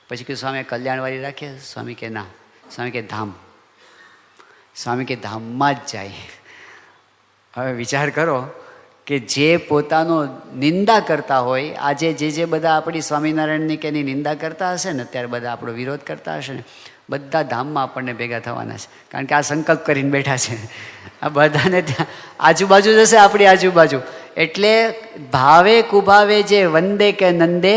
પછી કીધું સ્વામી કલ્યાણવાળી રાખીએ. સ્વામી કે ના. સ્વામી કે ધામ. સ્વામી કે ધામમાં જ જાય. હવે વિચાર કરો કે જે પોતાનો નિંદા કરતા હોય, આજે જે બધા આપણી સ્વામિનારાયણની કે એની નિંદા કરતા હશે ને, ત્યારે બધા આપણો વિરોધ કરતા હશે ને, બધા ધામમાં આપણને ભેગા થવાના છે. કારણ કે આ સંકલ્પ કરીને બેઠા છે. આ બધાને ત્યાં આજુબાજુ જ હશે, આપણી આજુબાજુ. એટલે ભાવે કુભાવે જે વંદે કે નંદે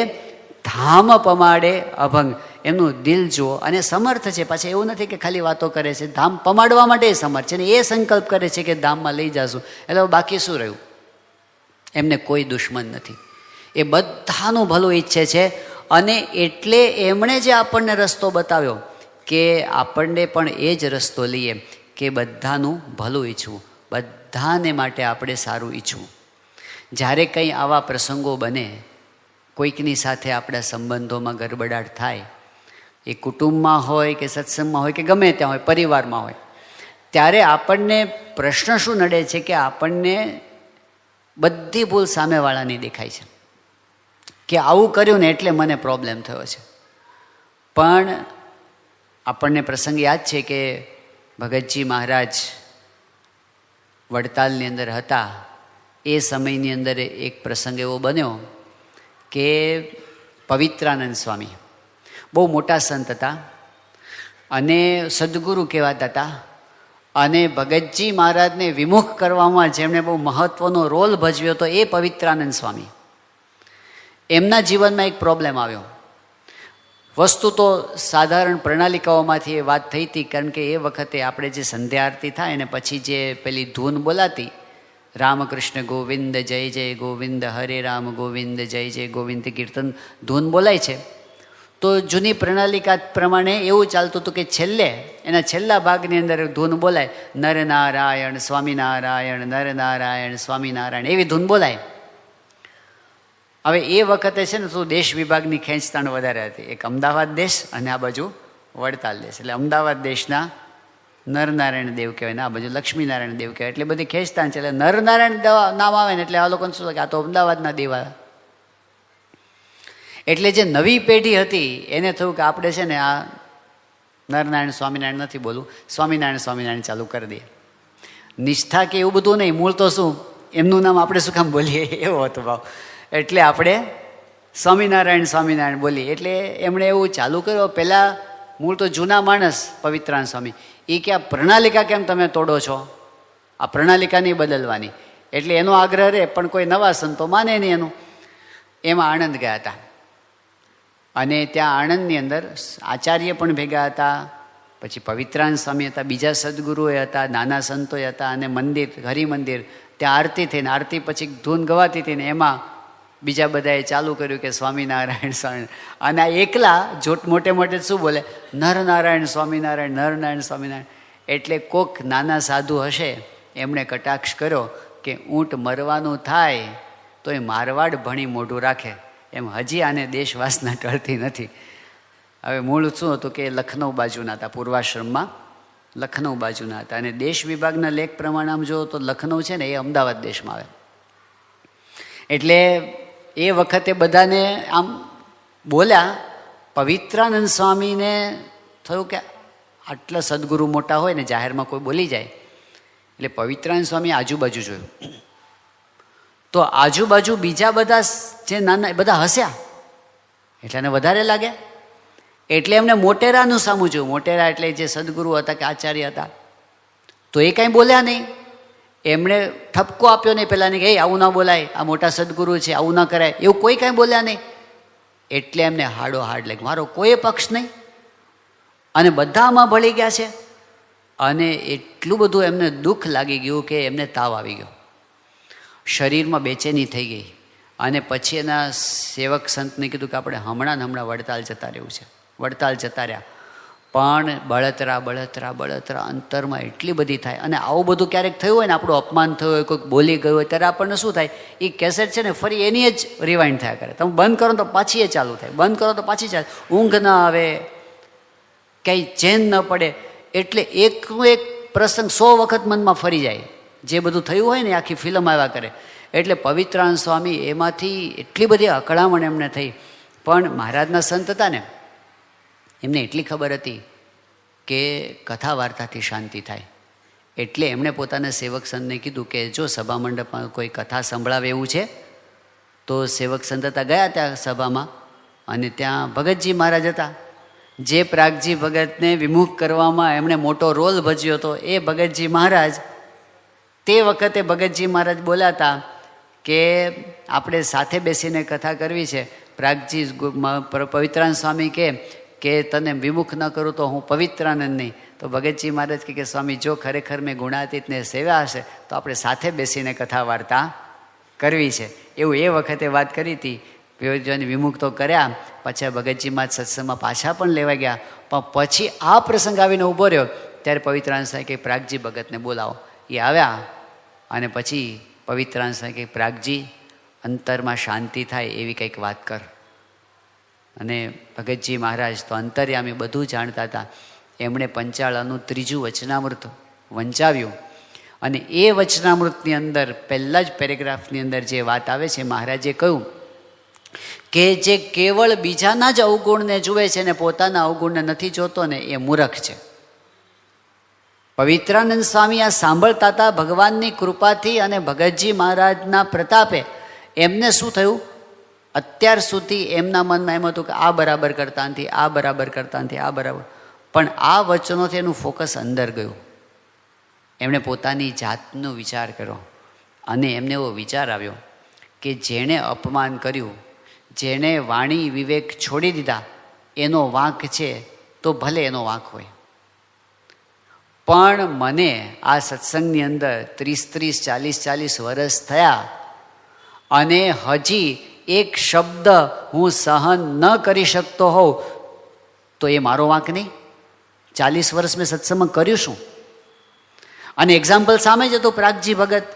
ધામ પમાડે અભંગ, એમનું દિલ જુઓ. અને સમર્થ છે પાછા, એવું નથી કે ખાલી વાતો કરે છે, ધામ પમાડવા માટે સમર્થ છે ને એ સંકલ્પ કરે છે કે ધામમાં લઈ જશું. એટલે બાકી શું રહ્યું? એમને કોઈ દુશ્મન નથી, એ બધાનું ભલું ઈચ્છે છે. અને એટલે એમણે જે આપણને રસ્તો બતાવ્યો કે આપણને પણ એ જ રસ્તો લઈએ કે બધાનું ભલું ઈચ્છવું, બધાને માટે આપણે સારું ઈચ્છવું. જ્યારે કંઈ આવા પ્રસંગો બને, કોઈકની સાથે આપણા સંબંધોમાં ગરબડાટ થાય, એ કુટુંબમાં હોય કે સત્સંગમાં હોય કે ગમે ત્યાં હોય, પરિવારમાં હોય, ત્યારે આપણને પ્રશ્ન શું નડે છે કે આપણને બધી ભૂલ સામેવાળાની દેખાય છે કે આવું કર્યું ને એટલે મને પ્રોબ્લેમ થયો છે. પણ આપણને પ્રસંગ યાદ છે કે ભગતજી મહારાજ વડતાલની અંદર હતા. એ સમયની અંદર એક પ્રસંગ એવો બન્યો કે પવિત્રાનંદ સ્વામી બહુ મોટા સંત હતા અને સદગુરુ કહેવાતા હતા. અને ભગતજી મહારાજને વિમુખ કરવામાં જેમણે બહુ મહત્ત્વનો રોલ ભજવ્યો હતો એ પવિત્રાનંદ સ્વામી. એમના જીવનમાં એક પ્રોબ્લેમ આવ્યો. વસ્તુ તો સાધારણ પ્રણાલિકાઓમાંથી એ વાત થઈ હતી, કારણ કે એ વખતે આપણે જે સંધ્યા આરતી થાય ને પછી જે પેલી ધૂન બોલાતી, રામકૃષ્ણ ગોવિંદ જય જય ગોવિંદ, હરે રામ ગોવિંદ જય જય ગોવિંદ કીર્તન ધૂન બોલાય છે. તો જૂની પ્રણાલિકા પ્રમાણે એવું ચાલતું હતું કે છેલ્લે એના છેલ્લા ભાગની અંદર ધૂન બોલાય, નરનારાયણ સ્વામિનારાયણ, નરનારાયણ સ્વામિનારાયણ, એવી ધૂન બોલાય. હવે એ વખતે છે ને તો દેશ વિભાગની ખેંચતાણ વધારે હતી. એક અમદાવાદ દેશ અને આ બાજુ વડતાલ દેશ. એટલે અમદાવાદ દેશના નરનારાયણ દેવ કહેવાય ને આ બાજુ લક્ષ્મીનારાયણ દેવ કહેવાય. એટલે બધી ખેંચતાણ છે. એટલે નરનારાયણ નામ આવે ને એટલે આ લોકોને શું કે આ તો અમદાવાદના દેવ આવ્યા. એટલે જે નવી પેઢી હતી એને થયું કે આપણે છે ને આ નરનારાયણ સ્વામિનારાયણ નથી બોલવું, સ્વામિનારાયણ સ્વામિનારાયણ ચાલુ કરી દઈએ. નિષ્ઠા કે એવું બધું નહીં, મૂળ તો શું એમનું નામ આપણે શું કામ બોલીએ, એવો હતો ભાવ. એટલે આપણે સ્વામિનારાયણ સ્વામિનારાયણ બોલીએ. એટલે એમણે એવું ચાલુ કર્યું. પહેલાં મૂળ તો જૂના માણસ પવિત્રાન સ્વામી એ કે આ પ્રણાલિકા કેમ તમે તોડો છો, આ પ્રણાલિકા નહીં બદલવાની. એટલે એનો આગ્રહ રહે પણ કોઈ નવા સંતો માને નહીં એનું. એમાં આણંદ ગયા હતા અને ત્યાં આણંદની અંદર આચાર્ય પણ ભેગા હતા, પછી પવિત્રાન સ્વામી હતા, બીજા સદગુરુએ હતા, નાના સંતોએ હતા, અને મંદિર હરિમંદિર ત્યાં આરતી થઈને, આરતી પછી ધૂન ગવાતી હતી ને એમાં બીજા બધાએ ચાલુ કર્યું કે સ્વામિનારાયણ સ્વામિનારાયણ. અને આ એકલા જોટ મોટે મોટે શું બોલે, નરનારાયણ સ્વામિનારાયણ, નરનારાયણ સ્વામિનારાયણ. એટલે કોક નાના સાધુ હશે એમણે કટાક્ષ કર્યો કે ઊંટ મરવાનું થાય તો એ મારવાડ ભણી મોઢું રાખે, એમ હજી આને દેશવાસના ટળતી નથી. હવે મૂળ શું હતું કે લખનઉ બાજુના હતા, પૂર્વાશ્રમમાં લખનઉ બાજુના હતા. અને દેશ વિભાગના લેખ પ્રમાણે આમ જુઓ તો લખનઉ છે ને એ અમદાવાદ દેશમાં આવે. એટલે એ વખતે બધાને આમ બોલ્યા. પવિત્રાનંદ સ્વામીને થયું કે આટલા સદગુરુ મોટા હોય ને જાહેરમાં કોઈ બોલી જાય. એટલે પવિત્રાનંદ સ્વામી આજુબાજુ જોયું તો આજુબાજુ બીજા બધા જે નાના બધા હસ્યા. એટલે એને વધારે લાગે. એટલે એમને મોટેરાનું સામું જોયું. મોટેરા એટલે જે સદગુરુ હતા કે આચાર્ય હતા. તો એ કાંઈ બોલ્યા નહીં. એમણે ઠપકો આપ્યો નહીં પહેલાં કે એ આવું ના બોલાય, આ મોટા સદગુરુ છે, આવું ના કરાય, એવું કોઈ કાંઈ બોલ્યા નહીં. એટલે એમને હાડો હાડ લાગ્યો, મારો કોઈ પક્ષ નહીં અને બધામાં ભળી ગયા છે. અને એટલું બધું એમને દુઃખ લાગી ગયું કે એમને તાવ આવી ગયો, શરીરમાં બેચેની થઈ ગઈ. અને પછી એના સેવક સંતને કીધું કે આપણે હમણાં વડતાલ જતા રહેવું છે. વડતાલ જતા રહ્યા. પણ બળતરા બળતરા બળતરા અંતરમાં એટલી બધી થાય. અને આવું બધું ક્યારેક થયું હોય ને, આપણું અપમાન થયું હોય, કોઈક બોલી ગયું હોય, ત્યારે આપણને શું થાય, એ કેસેટ છે ને ફરી એની જ રિવાઇન્ડ થયા કરે. તમે બંધ કરો તો પાછી એ ચાલુ થાય, બંધ કરો તો પાછી ચાલે. ઊંઘ ના આવે, ક્યાંય ચેન ન પડે. એટલે એકનો એક પ્રસંગ 100 વખત મનમાં ફરી જાય. જે બધું થયું હોય ને આખી ફિલ્મ આવ્યા કરે. એટલે પવિત્રાનંદ સ્વામી એમાંથી એટલી બધી અકળામણ એમને થઈ. પણ મહારાજના સંત હતા ને, એમને એટલી ખબર હતી કે કથા વાર્તાથી શાંતિ થાય. એટલે એમણે પોતાના સેવક સંતને કીધું કે જો સભા મંડપમાં કોઈ કથા સંભળાવે એવું છે તો સેવક સંત હતા, ગયા ત્યાં સભામાં. અને ત્યાં ભગતજી મહારાજ હતા. જે પ્રાગજી ભગતને વિમુખ કરવામાં એમણે મોટો રોલ ભજ્યો હતો એ ભગતજી મહારાજ. તે વખતે ભગતજી મહારાજ બોલાતા કે આપણે સાથે બેસીને કથા કરવી છે. પ્રાગજી પવિત્રાનંદ સ્વામી કે તને વિમુખ ન કરું તો હું પવિત્રાનંદ નહીં. તો ભગતજી મહારાજ કે સ્વામી જો ખરેખર મેં ગુણાતીતને સેવ્યા હશે તો આપણે સાથે બેસીને કથા વાર્તા કરવી છે. એવું એ વખતે વાત કરી હતી. વિયોજન વિમુખ તો કર્યા. પાછા ભગતજી મહારાજ સત્સંગમાં પાછા પણ લેવા ગયા. પણ પછી આ પ્રસંગ આવીને ઊભો રહ્યો ત્યારે પવિત્રાનંદ સ્વામી કે પ્રાગજી ભગતને બોલાવો. એ આવ્યા અને પછી પવિત્રાનંદ સ્વામી કે પ્રાગજી અંતરમાં શાંતિ થાય એવી કંઈક વાત કર. અને ભગતજી મહારાજ તો અંતર્યામી બધું જાણતા હતા. એમણે પંચાળાનું 3જું વચનામૃત વંચાવ્યું. અને એ વચનામૃતની અંદર પહેલા જ પેરેગ્રાફની અંદર જે વાત આવે છે, મહારાજે કહ્યું કે જે કેવળ બીજાના જ અવગુણને જુએ છે ને પોતાના અવગુણને નથી જોતો ને એ મૂર્ખ છે. પવિત્રાનંદ સ્વામી આ સાંભળતા હતા. ભગવાનની કૃપાથી અને ભગતજી મહારાજના પ્રતાપે એમને શું થયું, અત્યાર સુધી એમના મનમાં એમ હતું કે આ બરાબર કરતા નથી, આ બરાબર કરતા નથી, આ બરાબર. પણ આ વચનોથી એનું ફોકસ અંદર ગયું. એમણે પોતાની જાતનો વિચાર કર્યો અને એમને એવો વિચાર આવ્યો કે જેણે અપમાન કર્યું, જેણે વાણી વિવેક છોડી દીધા, એનો વાંક છે તો ભલે એનો વાંક હોય. પણ મને આ સત્સંગની અંદર 30-40 વર્ષ થયા અને હજી એક શબ્દ હું સહન ન કરી શકતો હોઉં તો એ મારો વાંક નહીં? 40 વર્ષ મેં સત્સંગમાં કર્યું શું? અને એક્ઝામ્પલ સામે જ હતું પ્રાગજી ભગત,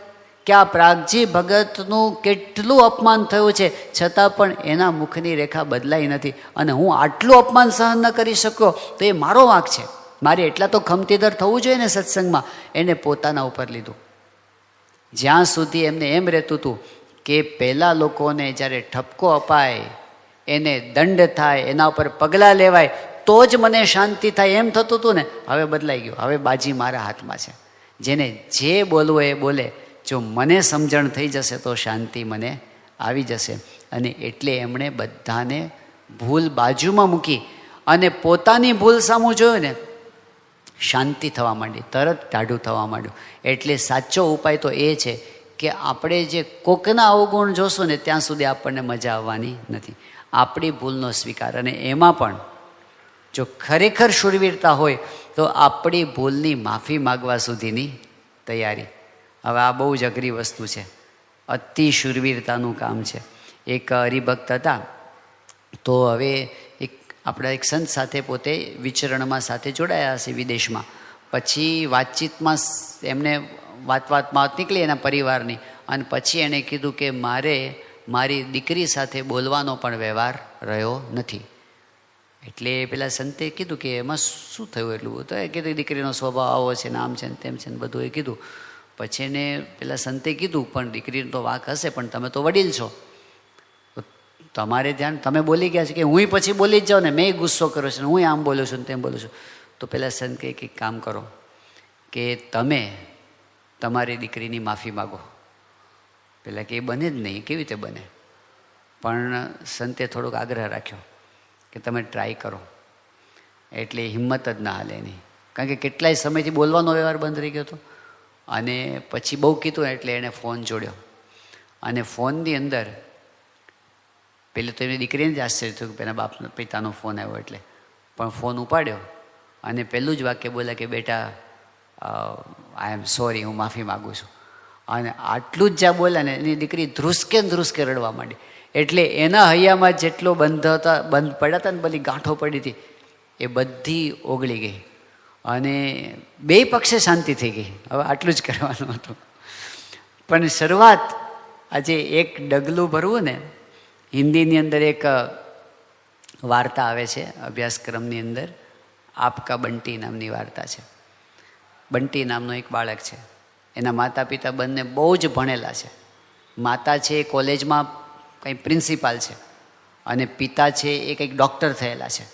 કે આ પ્રાગજી ભગતનું કેટલું અપમાન થયું છે, છતાં પણ એના મુખની રેખા બદલાઈ નથી. અને હું આટલું અપમાન સહન ન કરી શક્યો તો એ મારો વાંક છે. મારે એટલા તો ખમતીદર થવું જોઈએ ને સત્સંગમાં. એને પોતાના ઉપર લીધું. જ્યાં સુધી એમને એમ રહેતું હતું કે પહેલાં લોકોને જ્યારે ઠપકો અપાય, એને દંડ થાય, એના ઉપર પગલાં લેવાય તો જ મને શાંતિ થાય, એમ થતું હતું ને. હવે બદલાઈ ગયું. હવે બાજી મારા હાથમાં છે. જેને જે બોલવું એ બોલે. જો મને સમજણ થઈ જશે તો શાંતિ મને આવી જશે. અને એટલે એમણે બધાને ભૂલ બાજુમાં મૂકી અને પોતાની ભૂલ સામું જોયું ને, શાંતિ થવા માંડી, તરત ટાઢું થવા માંડ્યું. એટલે સાચો ઉપાય તો એ છે કે આપણે જે કોકના અવગુણ જોશું ને ત્યાં સુધી આપણને મજા આવવાની નથી. આપણી ભૂલનો સ્વીકાર, અને એમાં પણ જો ખરેખર શૂરવીરતા હોય તો આપણી ભૂલની માફી માગવા સુધીની તૈયારી. હવે આ બહુ જ અઘરી વસ્તુ છે, અતિ શૂરવીરતાનું કામ છે. એક હરિભક્ત હતા, તો હવે આપણા એક સંત સાથે પોતે વિચરણમાં સાથે જોડાયા હશે વિદેશમાં. પછી વાતચીતમાં એમને વાતમાં નીકળી એના પરિવારની, અને પછી એણે કીધું કે મારે મારી દીકરી સાથે બોલવાનો પણ વ્યવહાર રહ્યો નથી. એટલે પેલા સંતે કીધું કે એમાં શું થયું એટલું? તો એ કીધું દીકરીનો સ્વભાવ આવો છે ને, આમ છે ને, તેમ છે ને, બધું એ કીધું. પછી એને પેલા સંતે કીધું પણ દીકરીનો તો વાંક હશે, પણ તમે તો વડીલ છો, તમારે ધ્યાન, તમે બોલી ગયા છે કે હું પછી બોલી જ જાઉં ને, મેં ગુસ્સો કર્યો છે ને, હું આમ બોલું છું ને તેમ બોલું છું. તો પેલા સંત કહે કે કામ કરો કે તમે તમારી દીકરીની માફી માગો. પેલા કે એ બને જ નહીં, કેવી રીતે બને? પણ સંતે થોડોક આગ્રહ રાખ્યો કે તમે ટ્રાય કરો. એટલે હિંમત જ ના હાલે એની, કારણ કે કેટલાય સમયથી બોલવાનો વ્યવહાર બંધ રહી ગયો હતો. અને પછી બહુ કીધું એટલે એણે ફોન જોડ્યો, અને ફોનની અંદર પહેલાં તો એની દીકરીને જ આશ્ચર્ય થયું કે પેલા બાપનો પિતાનો ફોન આવ્યો એટલે. પણ ફોન ઉપાડ્યો અને પહેલું જ વાક્ય બોલ્યા કે બેટા આઈ એમ સોરી, હું માફી માગું છું. અને આટલું જ જ્યાં બોલ્યા ને એની દીકરી ધ્રુસકે રડવા માંડી. એટલે એના હૈયામાં જેટલો બંધ પડ્યા હતા ને, બધી ગાંઠો પડી હતી, એ બધી ઓગળી ગઈ અને બે પક્ષે શાંતિ થઈ ગઈ. હવે આટલું જ કરવાનું હતું. પણ શરૂઆત, આજે એક ડગલું ભરવું ને, હિન્દીની અંદર એક વાર્તા આવે છે અભ્યાસક્રમની અંદર, આપકા બંટી નામની વાર્તા છે. બંટી નામનો એક બાળક છે, એના માતા પિતા બંને બહુ જ ભણેલા છે. માતા છે એ કોલેજમાં કંઈ પ્રિન્સિપાલ છે, અને પિતા છે એ કંઈક ડૉક્ટર થયેલા છે,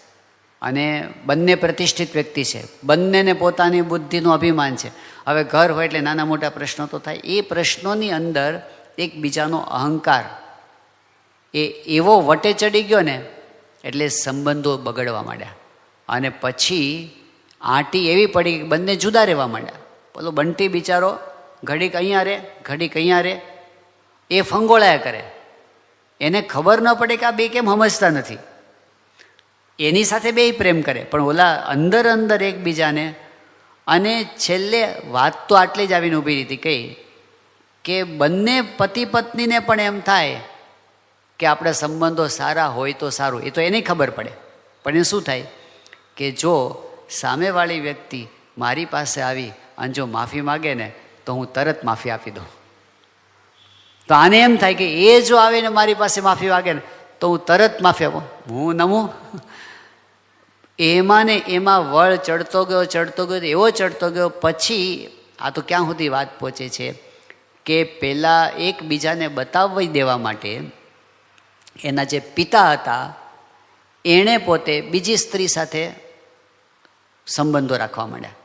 અને બંને પ્રતિષ્ઠિત વ્યક્તિ છે. બંનેને પોતાની બુદ્ધિનું અભિમાન છે. હવે ઘર હોય એટલે નાના મોટા પ્રશ્નો તો થાય. એ પ્રશ્નોની અંદર એકબીજાનો અહંકાર એ એવો વટે ચડી ગયો ને, એટલે સંબંધો બગડવા માંડ્યા. અને પછી આંટી એવી પડી કે બંને જુદા રહેવા માંડ્યા. પેલો બંટી બિચારો ઘડીક અહીંયા રહે, ઘડીક અહીંયા રહે, એ ફંગોળાયા કરે. એને ખબર ન પડે કે આ બે કેમ સમજતા નથી. એની સાથે બે પ્રેમ કરે, પણ ઓલા અંદર એકબીજાને. અને છેલ્લે વાત તો આટલી જ આવીને ઊભી હતી કઈ કે બંને પતિ પત્નીને પણ એમ થાય કે આપણા સંબંધો સારા હોય તો સારું. એ તો એને ખબર પડે, પણ એ શું થાય કે જો સામેવાળી વ્યક્તિ મારી પાસે આવી અને જો માફી માગે ને તો હું તરત માફી આપી દઉં. તો આને એમ થાય કે એ જો આવે ને મારી પાસે માફી માગે ને તો હું તરત માફી આપું, હું નમું. એમાં ને એમાં વળ ચડતો ગયો, એવો ચડતો ગયો. પછી આ તો ક્યાં સુધી વાત પહોંચે છે કે પહેલાં એકબીજાને બતાવી દેવા માટે એના જે પિતા હતા એણે પોતે બીજી સ્ત્રી સાથે સંબંધો રાખવા માંડ્યા.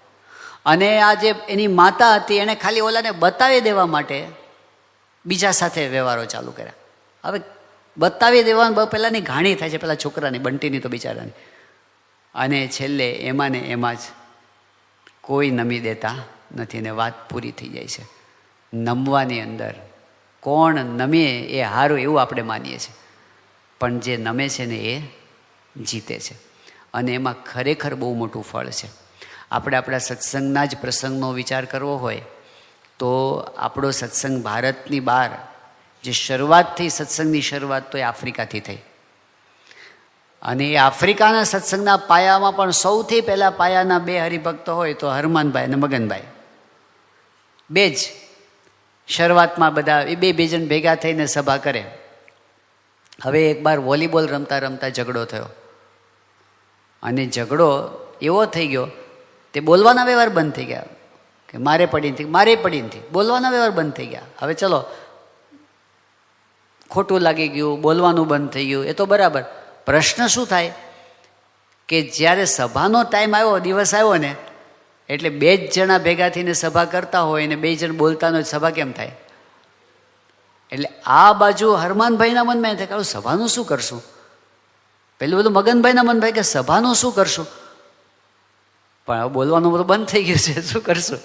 અને આ જે એની માતા હતી એણે ખાલી ઓલાને બતાવી દેવા માટે બીજા સાથે વ્યવહારો ચાલુ કર્યા. હવે બતાવી દેવાનું પહેલાંની ઘાણી થાય છે, પેલા છોકરાની, બંટીની તો બિચારાની. અને છેલ્લે એમાં ને એમાં જ કોઈ નમી દેતા નથી ને વાત પૂરી થઈ જાય છે. નમવાની અંદર કોણ નમે એ હારું એવું આપણે માનીએ છીએ, પણ જે નમે છે ને એ જીતે છે. અને એમાં ખરેખર બહુ મોટું ફળ છે. આપણે આપણા સત્સંગના જ પ્રસંગનો વિચાર કરવો હોય તો આપણો સત્સંગ ભારતની બહાર જે શરૂઆતથી સત્સંગની શરૂઆત તો એ આફ્રિકાથી થઈ. અને એ આફ્રિકાના સત્સંગના પાયામાં પણ સૌથી પહેલાં પાયાના બે હરિભક્તો હોય તો હરમાનભાઈ અને મગનભાઈ, બે જ શરૂઆતમાં બધા એ બે જણ ભેગા થઈને સભા કરે. હવે એકવાર વોલીબોલ રમતા રમતા ઝઘડો થયો અને ઝઘડો એવો થઈ ગયો તે બોલવાના વ્યવહાર બંધ થઈ ગયા કે મારે પડી નથી, બોલવાના વ્યવહાર બંધ થઈ ગયા. હવે ચલો ખોટું લાગી ગયું, બોલવાનું બંધ થઈ ગયું, એ તો બરાબર. પ્રશ્ન શું થાય કે જ્યારે સભાનો ટાઈમ આવ્યો, દિવસ આવ્યો ને, એટલે બે જ જણા ભેગા થઈને સભા કરતા હોય ને બે જણ બોલતા હોય, સભા કેમ થાય? એટલે આ બાજુ હરમાનભાઈના મનમાં એમ થાય કે સભાનું શું કરશું? પેલું બધું મગનભાઈના મન ભાઈ કે સભાનું શું કરશું? પણ હવે બોલવાનું બધું બંધ થઈ ગયું છે, શું કરશું?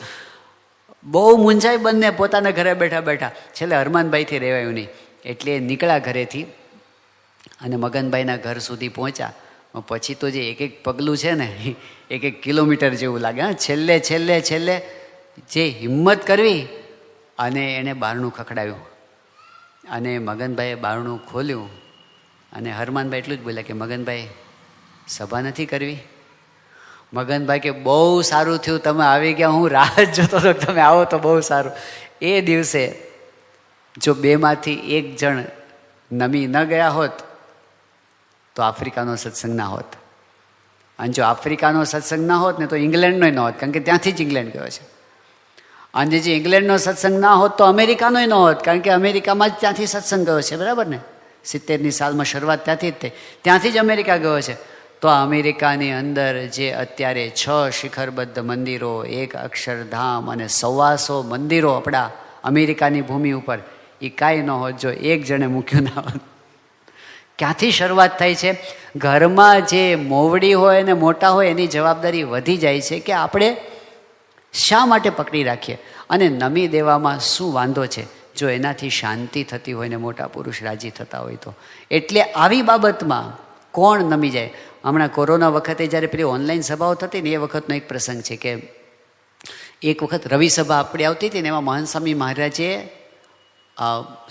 બહુ મૂંઝાઈ બંને પોતાના ઘરે બેઠા બેઠા. છેલ્લે હરમાનભાઈથી રહેવાયું નહીં એટલે નીકળ્યા ઘરેથી અને મગનભાઈના ઘર સુધી પહોંચ્યા. પછી તો જે એક એક પગલું છે ને, એક કિલોમીટર જેવું લાગે. હા, છેલ્લે છેલ્લે છેલ્લે જે હિંમત કરવી અને એણે બારણું ખખડાવ્યું અને મગનભાઈએ બારણું ખોલ્યું અને હરમાનભાઈ એટલું જ બોલ્યા કે મગનભાઈ સભા નથી કરવી? મગનભાઈ કે બહુ સારું થયું તમે આવી ગયા, હું રાહ જ જોતો હતો કે તમે આવો તો બહુ સારું. એ દિવસે જો બેમાંથી એક જણ નમી ન ગયા હોત તો આફ્રિકાનો સત્સંગ ના હોત. અને જો આફ્રિકાનો સત્સંગ ના હોત ને તો ઇંગ્લેન્ડનો ન હોત, કારણ કે ત્યાંથી જ ઇંગ્લેન્ડ ગયો છે. અને જે ઇંગ્લેન્ડનો સત્સંગ ના હોત તો અમેરિકાનો ન હોત, કારણ કે અમેરિકામાં જ ત્યાંથી સત્સંગ ગયો છે, બરાબર ને? 70ની સાલમાં શરૂઆત ત્યાંથી જ થઈ, ત્યાંથી જ અમેરિકા ગયો છે. તો અમેરિકાની અંદર જે અત્યારે 6 શિખરબદ્ધ મંદિરો, 1 અક્ષરધામ અને 125 મંદિરો આપણા અમેરિકાની ભૂમિ ઉપર, એ કાંઈ ન હોત જો એક જણે મૂક્યું ના હોત. ક્યાંથી શરૂઆત થાય છે? ઘરમાં જે મોવડી હોય ને મોટા હોય એની જવાબદારી વધી જાય છે કે આપણે શા માટે પકડી રાખીએ અને નમી દેવામાં શું વાંધો છે જો એનાથી શાંતિ થતી હોય ને મોટા પુરુષ રાજી થતા હોય તો. એટલે આવી બાબતમાં કોણ નમી જાય? હમણાં કોરોના વખતે જ્યારે પેલી ઓનલાઈન સભાઓ થતી ને એ વખતનો એક પ્રસંગ છે કે એક વખત રવિ સભા આપણી આવતી હતી ને એમાં મહંત સ્વામી મહારાજે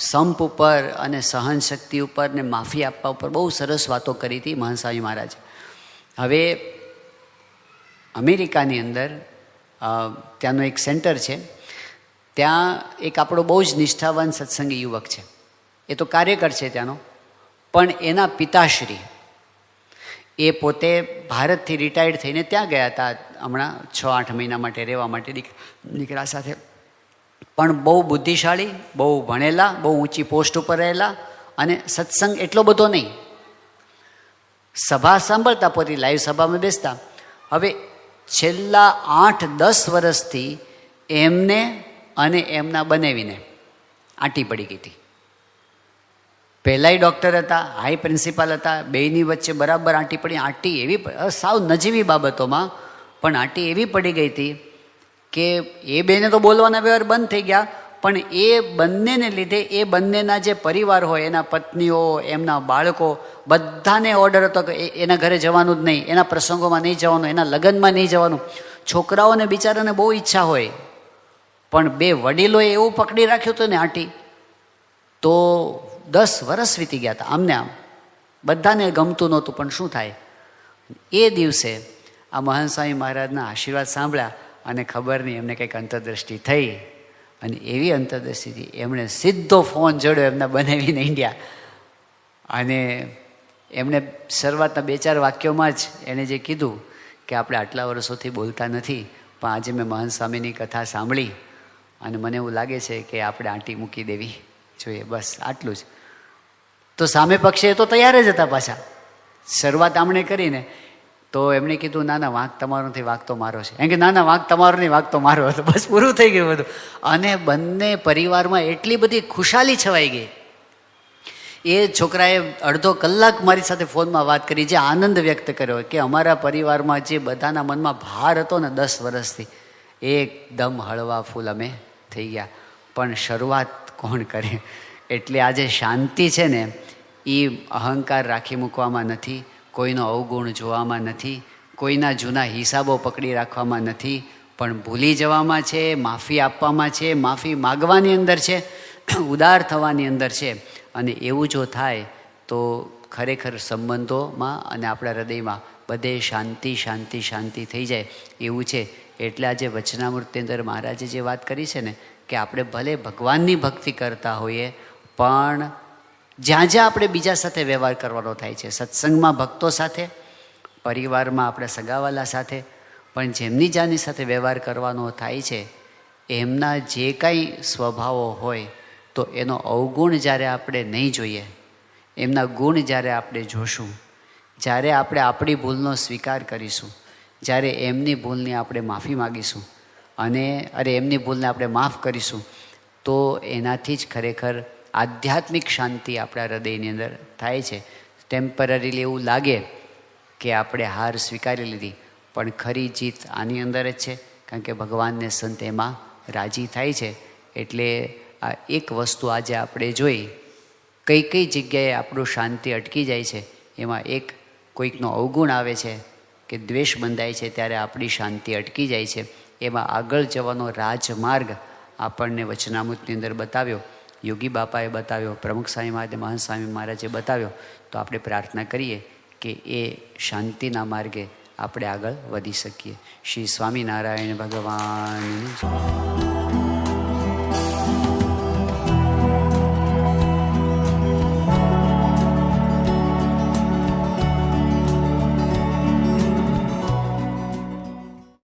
સંપ ઉપર અને સહનશક્તિ ઉપર ને માફી આપવા ઉપર બહુ સરસ વાતો કરી હતી મહંત સ્વામી મહારાજે. હવે અમેરિકાની અંદર ત્યાંનું એક સેન્ટર છે, ત્યાં એક આપણો બહુ જ નિષ્ઠાવાન સત્સંગી યુવક છે, એ તો કાર્યકર છે ત્યાંનો, પણ એના પિતાશ્રી એ પોતે ભારતથી રિટાયર્ડ થઈને ત્યાં ગયા હતા હમણાં 6-8 મહિના માટે રહેવા માટે દીકરા સાથે. પણ બહુ બુદ્ધિશાળી, બહુ ભણેલા, બહુ ઊંચી પોસ્ટ ઉપર રહેલા અને સત્સંગ એટલો બધો નહીં. સભા સાંભળતા, પોતે લાઈવ સભામાં બેસતા. હવે છેલ્લા 8-10 વર્ષથી એમને અને એમના બનેવીને આંટી પડી ગઈ હતી. પહેલાંય ડૉક્ટર હતા, હાઈ પ્રિન્સિપાલ હતા, બેયની વચ્ચે બરાબર આંટી પડી. આંટી એવી સાવ નજીવી બાબતોમાં પણ આંટી એવી પડી ગઈ હતી કે એ બેને તો બોલવાના વ્યવહાર બંધ થઈ ગયા, પણ એ બંનેને લીધે એ બંનેના જે પરિવાર હોય, એના પત્નીઓ, એમના બાળકો, બધાને ઓર્ડર હતો કે એના ઘરે જવાનું જ નહીં, એના પ્રસંગોમાં નહીં જવાનું, એના લગ્નમાં નહીં જવાનું. છોકરાઓને બિચારાને બહુ ઈચ્છા હોય, પણ બે વડીલોએ એવું પકડી રાખ્યું હતું ને આંટી, તો 10 વર્ષ વીતી ગયા હતા આમને આમ. બધાને ગમતું નહોતું, પણ શું થાય? એ દિવસે આ મહંત સ્વામી મહારાજના આશીર્વાદ સાંભળ્યા અને ખબર નહીં એમને કંઈક અંતરદ્રષ્ટિ થઈ, અને એવી અંતરદ્રષ્ટિથી એમણે સીધો ફોન જોડ્યો એમના બનાવીને ઇન્ડિયા. અને એમણે શરૂઆતના 2-4 વાક્યોમાં જ એણે જે કીધું કે આપણે આટલા વર્ષોથી બોલતા નથી, પણ આજે મેં મહંત સ્વામીની કથા સાંભળી અને મને એવું લાગે છે કે આપણે આંટી મૂકી દેવી જોઈએ, બસ આટલું જ. તો સામે પક્ષે તો તૈયાર જ હતા પાછા. શરૂઆત આમણે કરીને તો એમણે કીધું ના ના, વાંક તમારો નથી, વાંક તો મારો છે. એમ કે ના ના, વાંક તમારો નહીં, વાંક તો મારો હતો. બસ પૂરું થઈ ગયું બધું. અને બંને પરિવારમાં એટલી બધી ખુશાલી છવાઈ ગઈ. એ છોકરાએ અડધો કલાક મારી સાથે ફોનમાં વાત કરી, જે આનંદ વ્યક્ત કર્યો કે અમારા પરિવારમાં જે બધાના મનમાં ભાર હતો ને 10 વર્ષથી, એકદમ હળવા ફૂલ અમે થઈ ગયા. પણ શરૂઆત કોણ કરે? એટલે આજે શાંતિ છે ને એ અહંકાર રાખી મૂકવામાં નથી, કોઈનો અવગુણ જોવામાં નથી, કોઈના જૂના હિસાબો પકડી રાખવામાં નથી, પણ ભૂલી જવામાં છે, માફી આપવામાં છે, માફી માગવાની અંદર છે. ઉદાર થવાની અંદર છે. અને એવું જો થાય તો ખરેખર સંબંધોમાં અને આપણા હૃદયમાં બધે શાંતિ શાંતિ શાંતિ થઈ જાય એવું છે. એટલે આજે વચનામૃતની અંદર મહારાજે જે વાત કરી છે ને કે આપણે ભલે ભગવાનની ભક્તિ કરતા હોઈએ પણ જ્યાં જ્યાં આપણે બીજા સાથે વ્યવહાર કરવાનો થાય છે, સત્સંગમાં ભક્તો સાથે, પરિવારમાં આપણા સગાવાલા સાથે, પણ જેમની જાની સાથે વ્યવહાર કરવાનો થાય છે એમના જે કાંઈ સ્વભાવો હોય તો એનો અવગુણ જ્યારે આપણે નહીં જોઈએ, એમના ગુણ જ્યારે આપણે જોશું, જ્યારે આપણે આપણી ભૂલનો સ્વીકાર કરીશું, જ્યારે એમની ભૂલની આપણે માફી માગીશું અને એમની ભૂલને આપણે માફ કરીશું તો એનાથી જ ખરેખર આધ્યાત્મિક શાંતિ આપણા હૃદયની અંદર થાય છે. ટેમ્પરરીલી એવું લાગે કે આપણે હાર સ્વીકારી લીધી, પણ ખરી જીત આની અંદર જ છે, કારણ કે ભગવાનને સંત એમાં રાજી થાય છે. એટલે આ એક વસ્તુ આજે આપણે જોઈ, કઈ કઈ જગ્યાએ આપણું શાંતિ અટકી જાય છે, એમાં એક કોઈકનો અવગુણ આવે છે કે દ્વેષ બંધાય છે ત્યારે આપણી શાંતિ અટકી જાય છે. એમાં આગળ જવાનો રાજમાર્ગ આપણને વચનામૃતની અંદર બતાવ્યો, યોગી બાપાએ બતાવ્યો, પ્રમુખ સ્વામી મહારાજે, મહંત સ્વામી મહારાજે બતાવ્યો. તો આપણે પ્રાર્થના કરીએ કે એ શાંતિના માર્ગે આપણે આગળ વધી શકીએ. શ્રી સ્વામિનારાયણ ભગવાન.